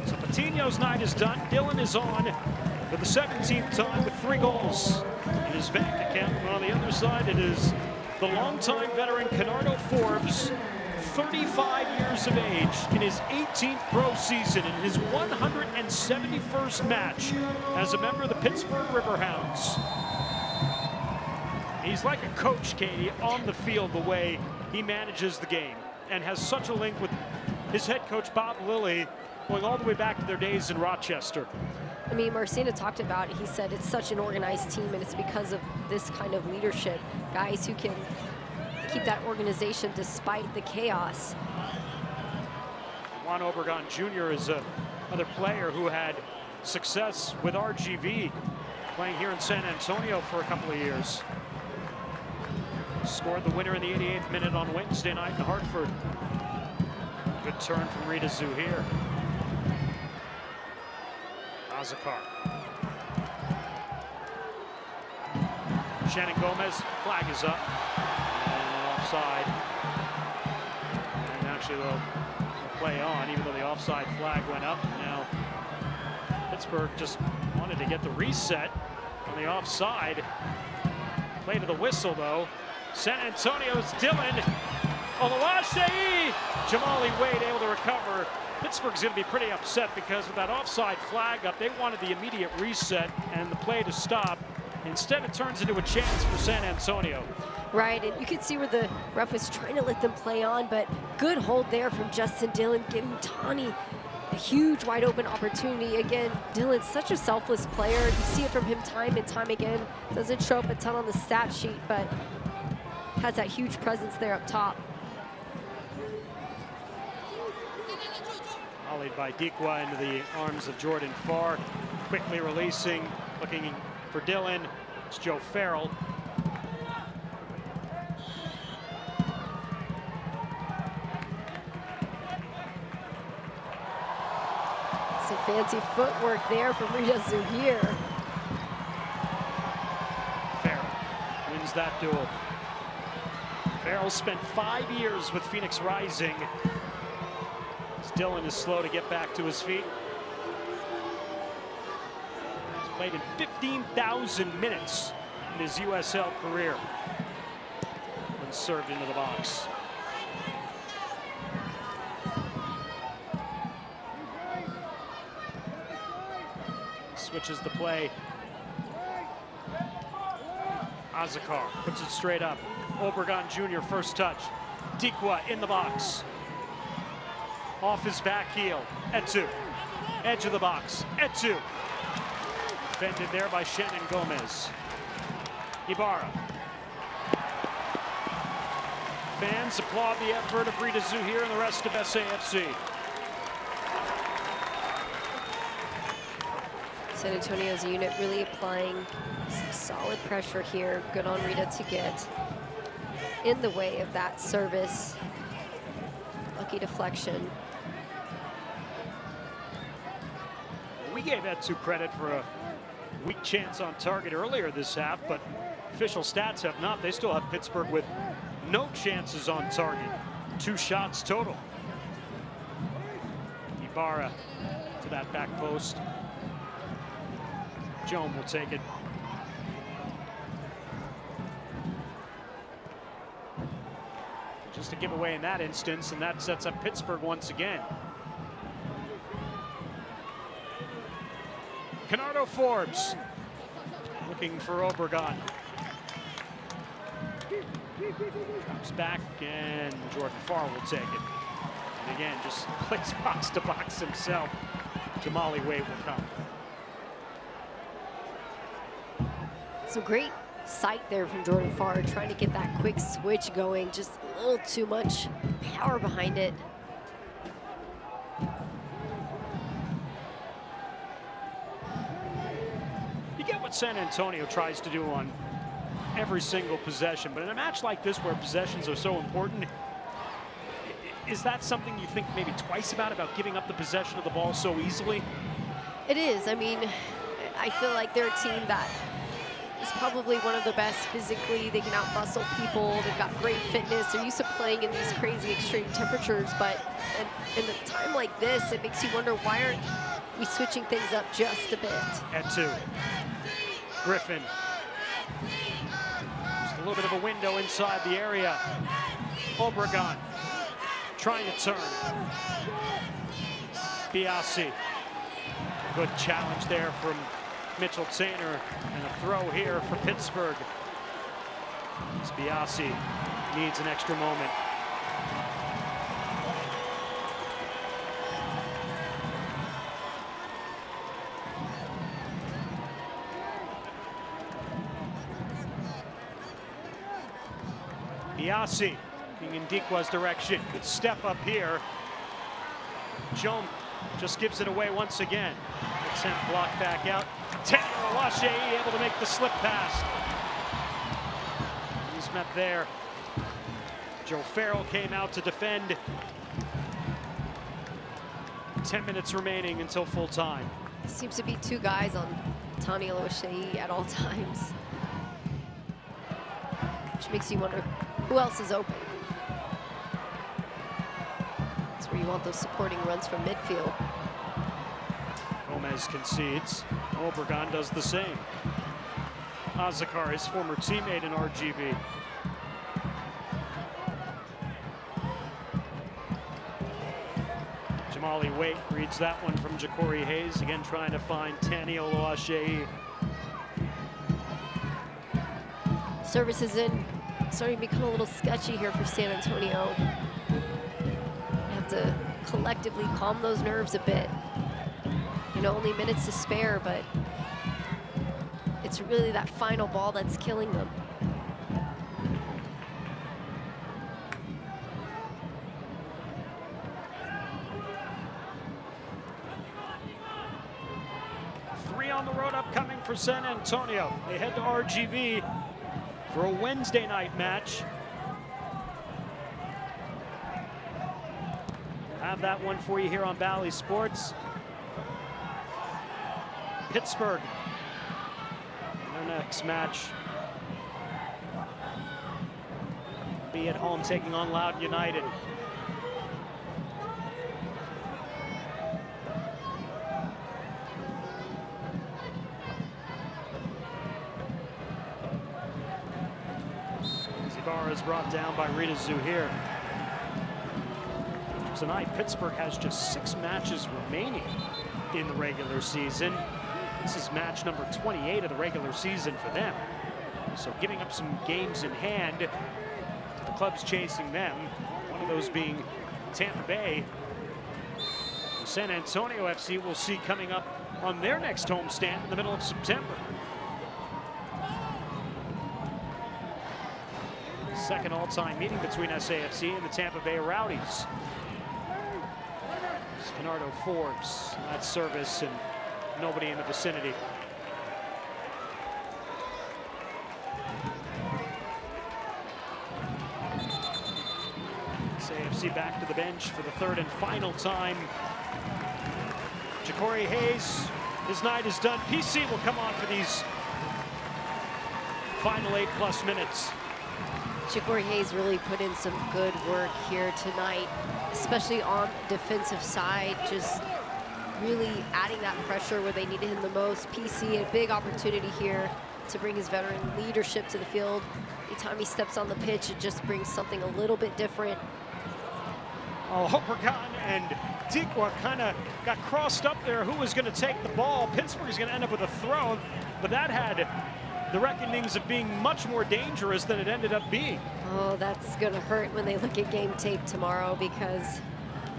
So Patino's night is done. Dillon is on for the 17th time with 3 goals in his bank account. And on the other side, it is the longtime veteran Kenardo Forbes, 35 years of age, in his 18th pro season, in his 171st match as a member of the Pittsburgh Riverhounds. He's like a coach, Katie, on the field, the way he manages the game, and has such a link with his head coach, Bob Lilly, going all the way back to their days in Rochester. I mean, Marcina talked about it. He said it's such an organized team, and it's because of this kind of leadership. Guys who can keep that organization despite the chaos. Juan Obregon Jr. is another player who had success with RGV, playing here in San Antonio for a couple of years. Scored the winner in the 88th minute on Wednesday night in Hartford. Good turn from Rita Zuhir. Azakar. Shannon Gomez, flag is up. And offside. And actually they'll play on, even though the offside flag went up. Now Pittsburgh just wanted to get the reset on the offside. Play to the whistle though. San Antonio's Dillon. Olawashe! Jamali Wade able to recover. Pittsburgh's going to be pretty upset because with that offside flag up, they wanted the immediate reset and the play to stop. Instead, it turns into a chance for San Antonio. Right, and you could see where the ref was trying to let them play on, but good hold there from Justin Dillon, giving Tawny a huge wide open opportunity. Again, Dillon's such a selfless player. You see it from him time and time again. Doesn't show up a ton on the stat sheet, but has that huge presence there up top. Volleyed by Dikwa into the arms of Jordan Farr. Quickly releasing, looking for Dillon. It's Joe Farrell. Some fancy footwork there from Rita Zuhir. Farrell wins that duel. Farrell spent 5 years with Phoenix Rising. Dillon is slow to get back to his feet. He's played in 15,000 minutes in his USL career. And served into the box. Switches the play. Azakar puts it straight up. Obregon Jr. first touch. Dikwa in the box. Off his back heel. Etu. Edge of the box. Etu. Defended there by Shannon Gomez. Ibarra. Fans applaud the effort of Rita Zuhir and the rest of SAFC. San Antonio's unit really applying some solid pressure here. Good on Rita to get in the way of that service. Lucky deflection. We gave Etu credit for a weak chance on target earlier this half, but official stats have not. They still have Pittsburgh with no chances on target. 2 shots total. Ibarra to that back post. Joan will take it. Just a giveaway in that instance, and that sets up Pittsburgh once again. Kenardo Forbes looking for Obregon. Comes back, and Jordan Farr will take it. And again, just plays box to box himself. Jamali Wade will come. Some great sight there from Jordan Farr, trying to get that quick switch going. Just a little too much power behind it. You get what San Antonio tries to do on every single possession, but in a match like this where possessions are so important, is that something you think maybe twice about giving up the possession of the ball so easily? It is. I mean, I feel like they're a team that is probably one of the best physically. They can out-muscle people. They've got great fitness. They're used to playing in these crazy extreme temperatures, but in a time like this, it makes you wonder, why aren't we switching things up just a bit? At 2. Griffin. Just a little bit of a window inside the area. Obregon trying to turn. Biasi. Good challenge there from Mitchell Tainer, and a throw here for Pittsburgh. Biasi needs an extra moment. Biasi in Ndikwa's direction. Good step up here. Jom just gives it away once again. Attempt blocked back out. Taniela able to make the slip pass. He's met there. Joe Farrell came out to defend. 10 minutes remaining until full time. Seems to be 2 guys on Taniela at all times, which makes you wonder who else is open. That's where you want those supporting runs from midfield. Gomez concedes. Obregon does the same. Azakar, his former teammate in RGV. Jamali Waite reads that one from Ja'Cory Hayes, again trying to find Tani Oluwaseyi. Services in, starting to become a little sketchy here for San Antonio. Have to collectively calm those nerves a bit. You know, only minutes to spare, but it's really that final ball that's killing them. Three on the road upcoming for San Antonio. They head to RGV for a Wednesday night match. Have that one for you here on Bally Sports. Pittsburgh, their next match, be at home taking on Loudoun United. Zibara is brought down by Rita Zuhair. Tonight, Pittsburgh has just 6 matches remaining in the regular season. This is match number 28 of the regular season for them. So giving up some games in hand. The clubs chasing them. One of those being Tampa Bay. San Antonio FC will see coming up on their next homestand in the middle of September. Second all-time meeting between SAFC and the Tampa Bay Rowdies. Leonardo Forbes, that service, and nobody in the vicinity. SAFC back to the bench for the 3rd and final time. Ja'Cory Hayes, his night is done. PC will come on for these final 8+ minutes. Ja'Cory Hayes really put in some good work here tonight, especially on the defensive side, just really adding that pressure where they needed him the most. PC, a big opportunity here to bring his veteran leadership to the field. Anytime he steps on the pitch, it just brings something a little bit different. Oh, Obregon and Ndikwa kind of got crossed up there. Who was going to take the ball? Pittsburgh's going to end up with a throw, but that had the reckonings of being much more dangerous than it ended up being. Oh, that's going to hurt when they look at game tape tomorrow, because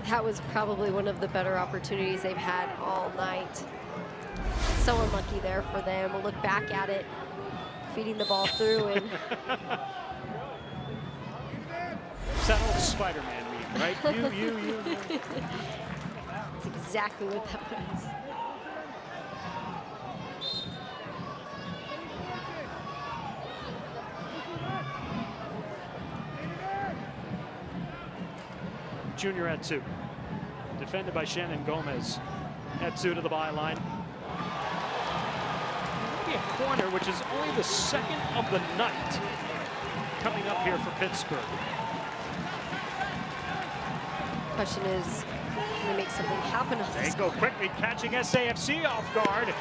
that was probably one of the better opportunities they've had all night. So unlucky there for them. We'll look back at it, feeding the ball through. And it's that old Spider-Man meme, right? You. that's exactly what that was. Junior Etsu, defended by Shannon Gomez. Etsu to the byline. be a corner, which is only the second of the night coming up here for Pittsburgh. Question is, can they make something happen off They this go corner? quickly, catching SAFC off guard.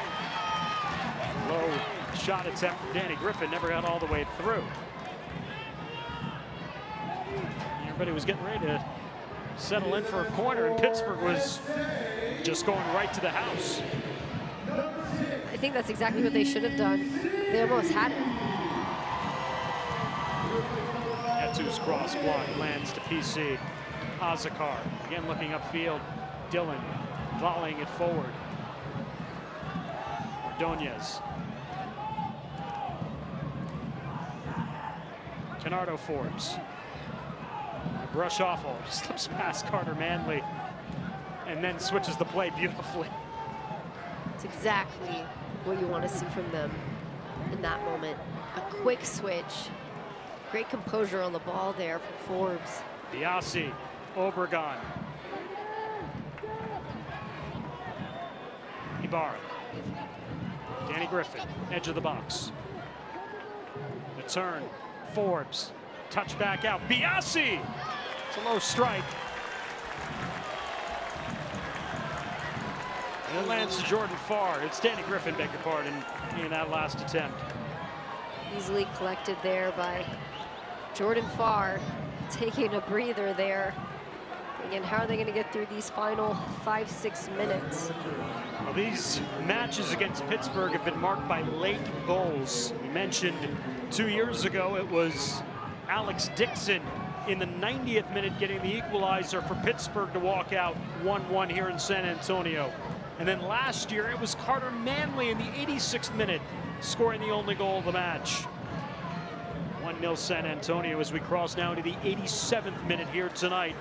Low shot attempt from Danny Griffin, never got all the way through. Everybody was getting ready to settle in for a corner, and Pittsburgh was just going right to the house. I think that's exactly what they should have done. They almost had it. Atu's cross block lands to PC. Azakar again looking upfield. Dillon volleying it forward. Ordonez. Canardo Forbes. Brush off, slips past Carter Manley, and then switches the play beautifully. It's exactly what you want to see from them in that moment. A quick switch. Great composure on the ball there from Forbes. Biasi, Obregon. Ibarra. Danny Griffin, edge of the box. The turn, Forbes. Touch back out, Biasi! It's a low strike. And it lands to Jordan Farr. It's Danny Griffin, beg your pardon, in that last attempt. Easily collected there by Jordan Farr, taking a breather there. Again, how are they going to get through these final 5-6 minutes? Well, these matches against Pittsburgh have been marked by late goals. We mentioned 2 years ago it was Alex Dixon in the 90th minute getting the equalizer for Pittsburgh to walk out 1-1 here in San Antonio. And then last year it was Carter Manley in the 86th minute scoring the only goal of the match. 1-0 San Antonio as we cross now into the 87th minute here tonight.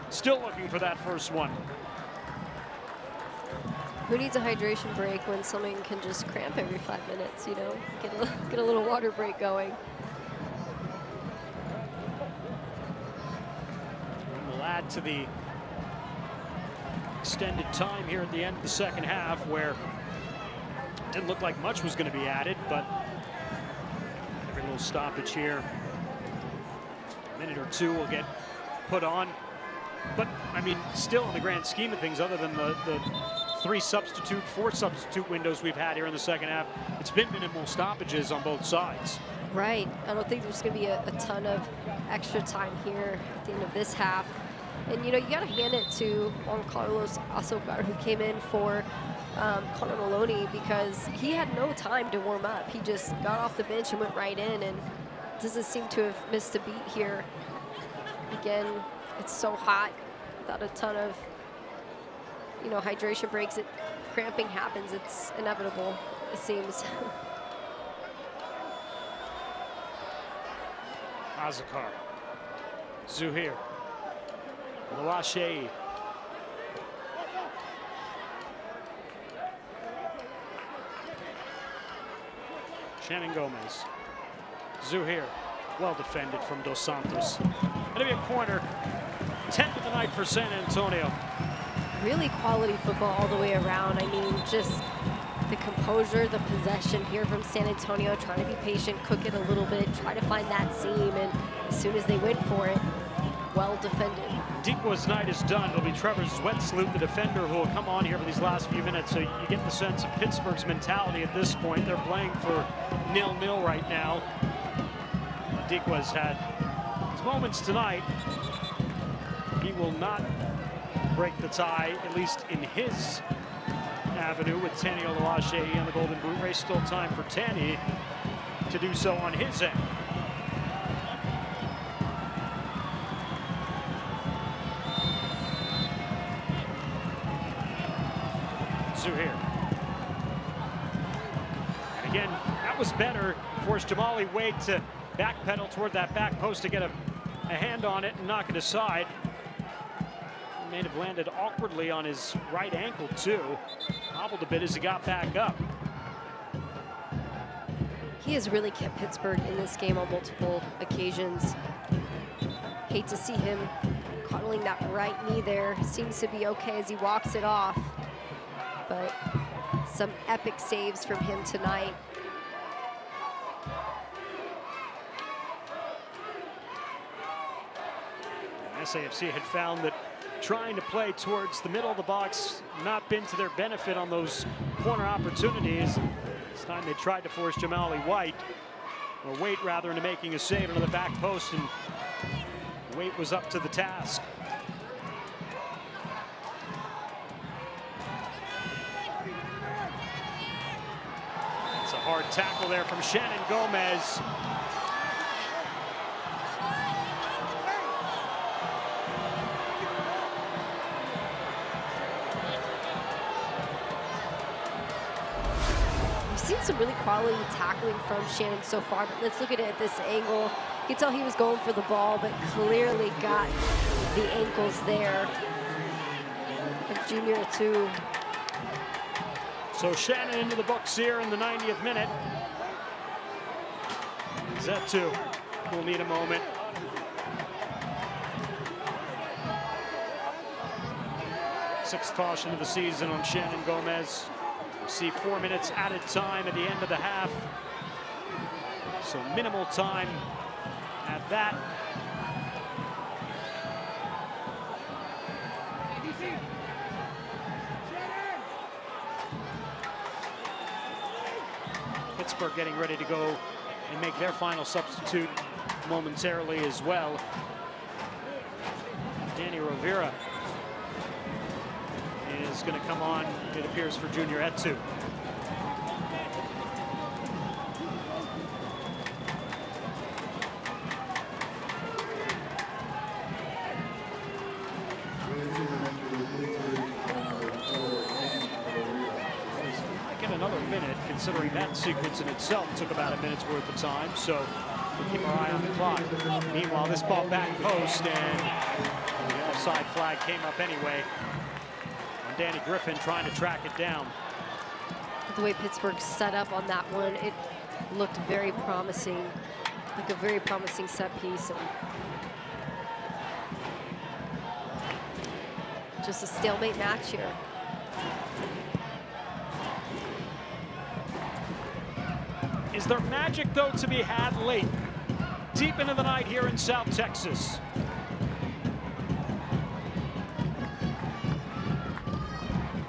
Still looking for that first one. Who needs a hydration break when someone can just cramp every 5 minutes, you know? Get a little water break going. And we'll add to the extended time here at the end of the second half, where it didn't look like much was going to be added, but every little stoppage here, a minute or two will get put on. But I mean, still in the grand scheme of things, other than the 4 substitute windows we've had here in the second half, it's been minimal stoppages on both sides. Right. I don't think there's going to be a ton of extra time here at the end of this half. And, you know, you got to hand it to Juan Carlos Azócar, who came in for Connor Maloney, because he had no time to warm up. He just got off the bench and went right in, and doesn't seem to have missed a beat here. Again, it's so hot without a ton of, you know, hydration breaks. Cramping happens. It's inevitable, it seems. Azócar. Zuhair. Louache. Shannon Gomez. Zuhair. Well defended from Dos Santos. Gonna be a corner. 10th of the night for San Antonio. Really quality football all the way around. I mean, just the composure, the possession here from San Antonio, trying to be patient, cook it a little bit, try to find that seam, and as soon as they went for it, well defended. Dequa's night is done. It'll be Trevor Zwetsloot, the defender, who will come on here for these last few minutes. So you get the sense of Pittsburgh's mentality at this point. They're playing for 0-0 right now. Dequa's had his moments tonight. He will not break the tie, at least in his avenue, with Tanny Oluwaseyi on the Golden Boot race. Still time for Tanny to do so on his end. Zuhair. And again, that was better. Forced Jamali Wade to backpedal toward that back post to get a hand on it and knock it aside. He may have landed awkwardly on his right ankle too. Hobbled a bit as he got back up. He has really kept Pittsburgh in this game on multiple occasions. Hate to see him coddling that right knee there. Seems to be okay as he walks it off. But Some epic saves from him tonight. SAFC had found that trying to play towards the middle of the box not been to their benefit on those corner opportunities. This time they tried to force Jamali White, or Waite rather, into making a save into the back post, and Waite was up to the task. It's a hard tackle there from Shannon Gomez. Seen some really quality tackling from Shannon so far, but let's look at it at this angle. You can tell he was going for the ball, but clearly got the ankles there. And Junior too. So Shannon into the books here in the 90th minute. Zetu will need a moment. Sixth caution of the season on Shannon Gomez. We'll see 4 minutes added time at the end of the half. So minimal time at that. Pittsburgh getting ready to go and make their final substitute momentarily as well. Danny Rovira is going to come on, it appears, for Junior Etu. Might get another minute, considering that sequence in itself took about a minute's worth of time, so we'll keep our eye on the clock. Meanwhile, this ball back post, and the offside flag came up anyway. Danny Griffin trying to track it down. The way Pittsburgh set up on that one, it looked very promising, like a very promising set piece. And just a stalemate match here. Is there magic, though, to be had late, deep into the night here in South Texas?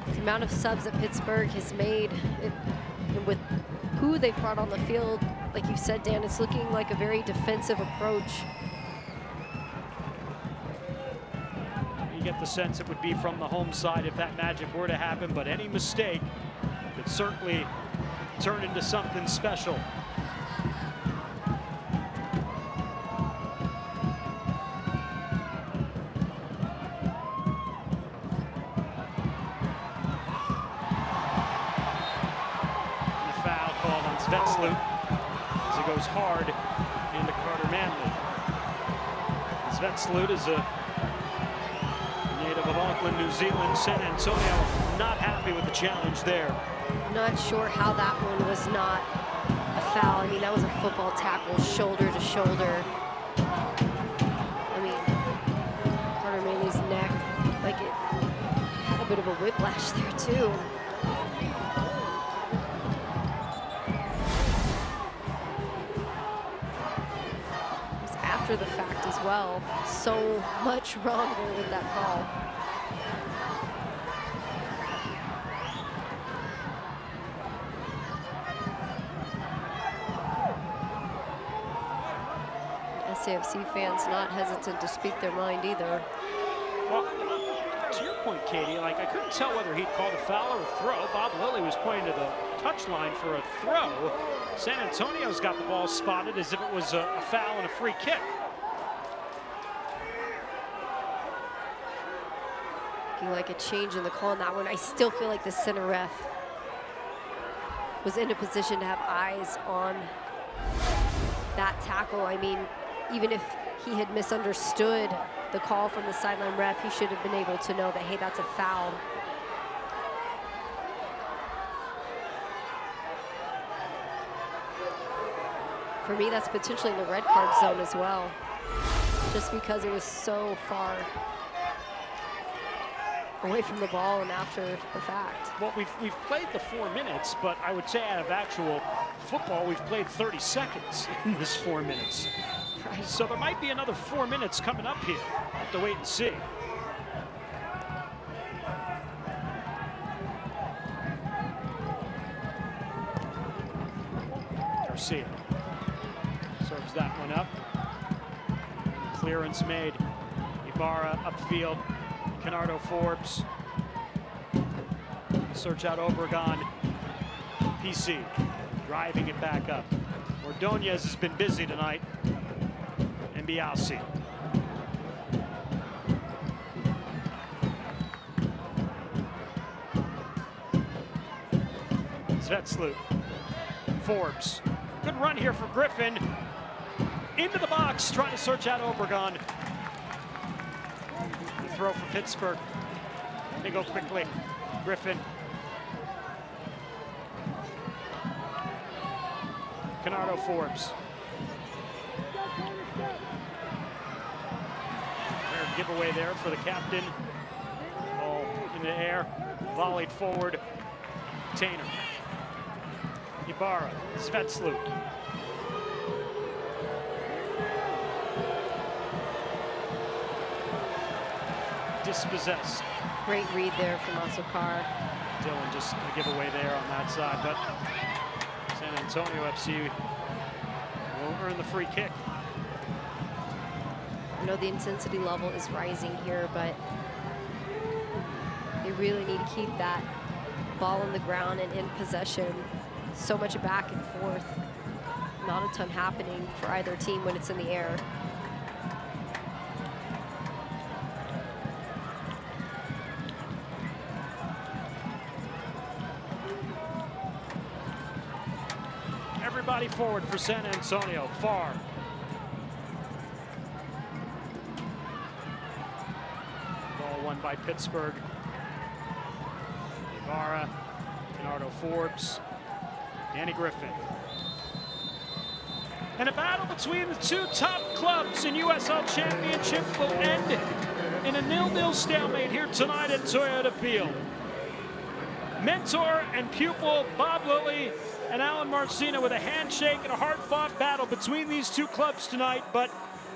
The amount of subs that Pittsburgh has made, and with who they've brought on the field, like you said, Dan, it's looking like a very defensive approach. You get the sense it would be from the home side if that magic were to happen, but any mistake could certainly turn into something special. As he goes hard into Carter Manley. Svetslut is a native of Auckland, New Zealand. San Antonio not happy with the challenge there. Not sure how that one was not a foul. I mean, that was a football tackle, shoulder to shoulder. I mean, Carter Manley's neck, like it had a bit of a whiplash there too. After the fact as well. So much wrong there with that call. SAFC fans not hesitant to speak their mind either. Well, to your point, Katie, like I couldn't tell whether he'd called a foul or a throw. Bob Lilly was pointing to the touchline for a throw. San Antonio's got the ball spotted as if it was a foul and a free kick. Looking like a change in the call on that one. I still feel like the center ref was in a position to have eyes on that tackle. I mean, even if he had misunderstood the call from the sideline ref, he should have been able to know that, hey, that's a foul. For me, that's potentially in the red card zone as well, just because it was so far away from the ball and after the fact. Well, we've played the 4 minutes, but I would say out of actual football, we've played 30 seconds in this 4 minutes. Right. So there might be another 4 minutes coming up here. We'll have to wait and see. Garcia serves that one up. Clearance made. Ibarra upfield. Canardo Forbes. Search out Obregon. PC driving it back up. Ordonez has been busy tonight. And Bialsi. Svetslu. Forbes. Good run here for Griffin. Into the box, trying to search out Obregon. The throw for Pittsburgh. They go quickly. Griffin. Canardo Forbes. Giveaway there for the captain. Ball in the air. Volleyed forward. Tainer. Ibarra. Svetslu. Dispossessed. Great read there from Asokar. Dylan just a giveaway there on that side, but San Antonio FC will earn the free kick. I know the intensity level is rising here, but they really need to keep that ball on the ground and in possession. So much back and forth. Not a ton happening for either team when it's in the air. Everybody forward for San Antonio. Far. Ball won by Pittsburgh. Ibarra, Canardo Forbes, Danny Griffin. And a battle between the two top clubs in USL Championship will end in a 0-0 stalemate here tonight at Toyota Field. Mentor and pupil Bob Lilly and Alan Marcina with a handshake and a hard-fought battle between these two clubs tonight, but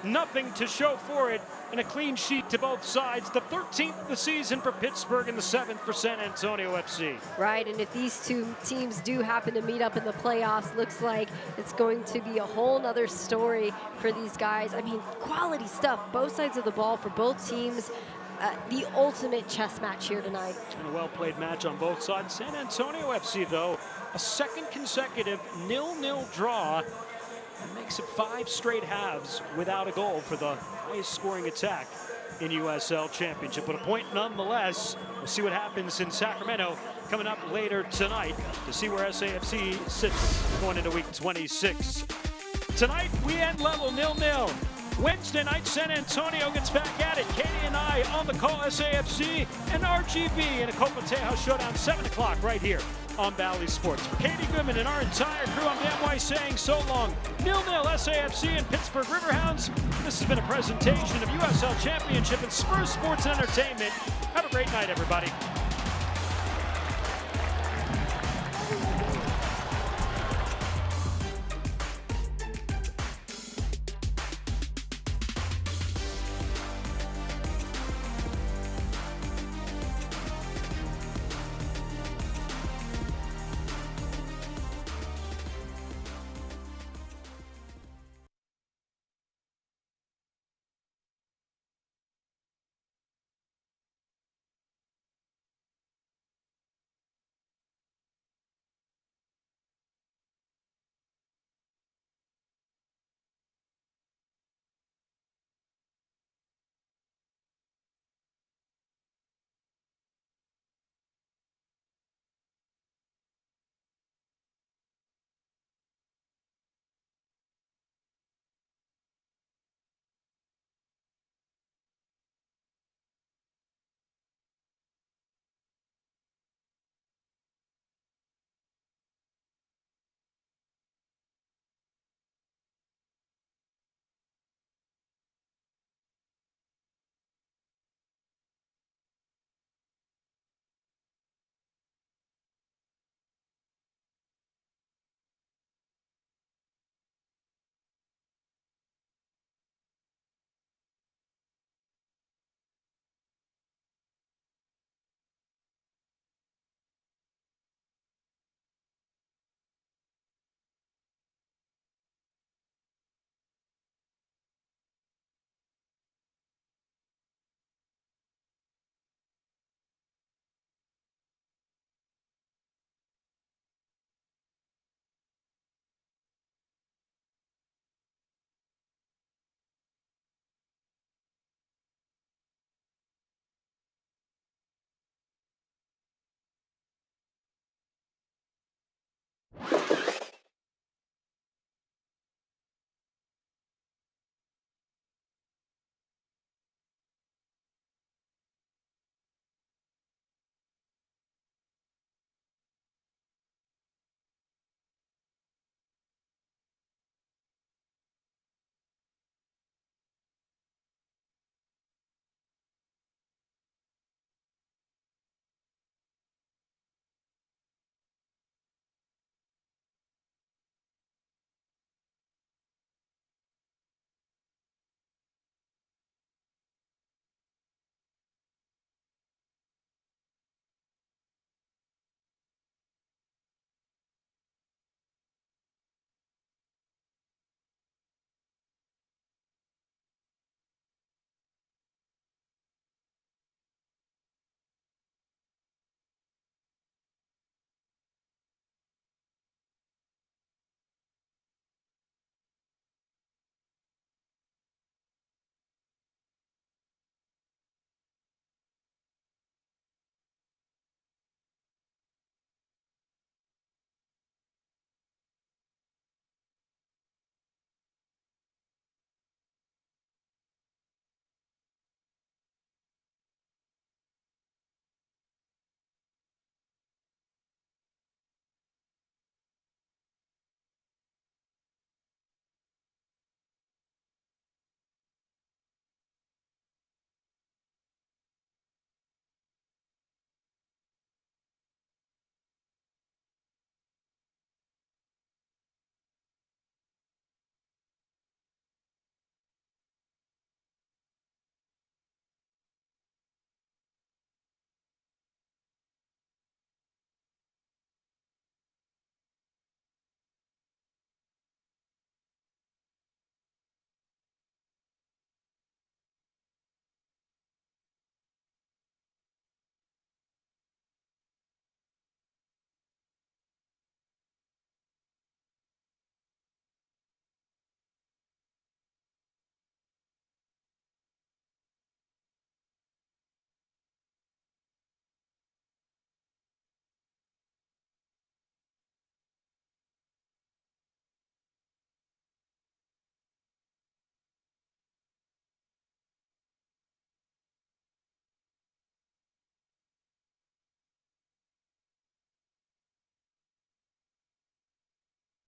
nothing to show for it, and a clean sheet to both sides. The 13th of the season for Pittsburgh and the 7th for San Antonio FC. Right, and if these two teams do happen to meet up in the playoffs, looks like it's going to be a whole nother story for these guys. I mean, quality stuff, both sides of the ball for both teams. The ultimate chess match here tonight. And a well-played match on both sides. San Antonio FC, though, a second consecutive 0-0 draw. It makes it 5 straight halves without a goal for the highest scoring attack in USL Championship. But a point nonetheless. We'll see what happens in Sacramento coming up later tonight to see where SAFC sits going into week 26. Tonight, we end level 0-0. Wednesday night, San Antonio gets back at it. Katie and I on the call, SAFC and RGB in a Copa Tejo showdown, 7 o'clock right here on Bally Sports. For Katie Goodman and our entire crew, I'm Dan Weiss saying so long. 0-0 SAFC and Pittsburgh Riverhounds. This has been a presentation of USL Championship and Spurs Sports and Entertainment. Have a great night, everybody.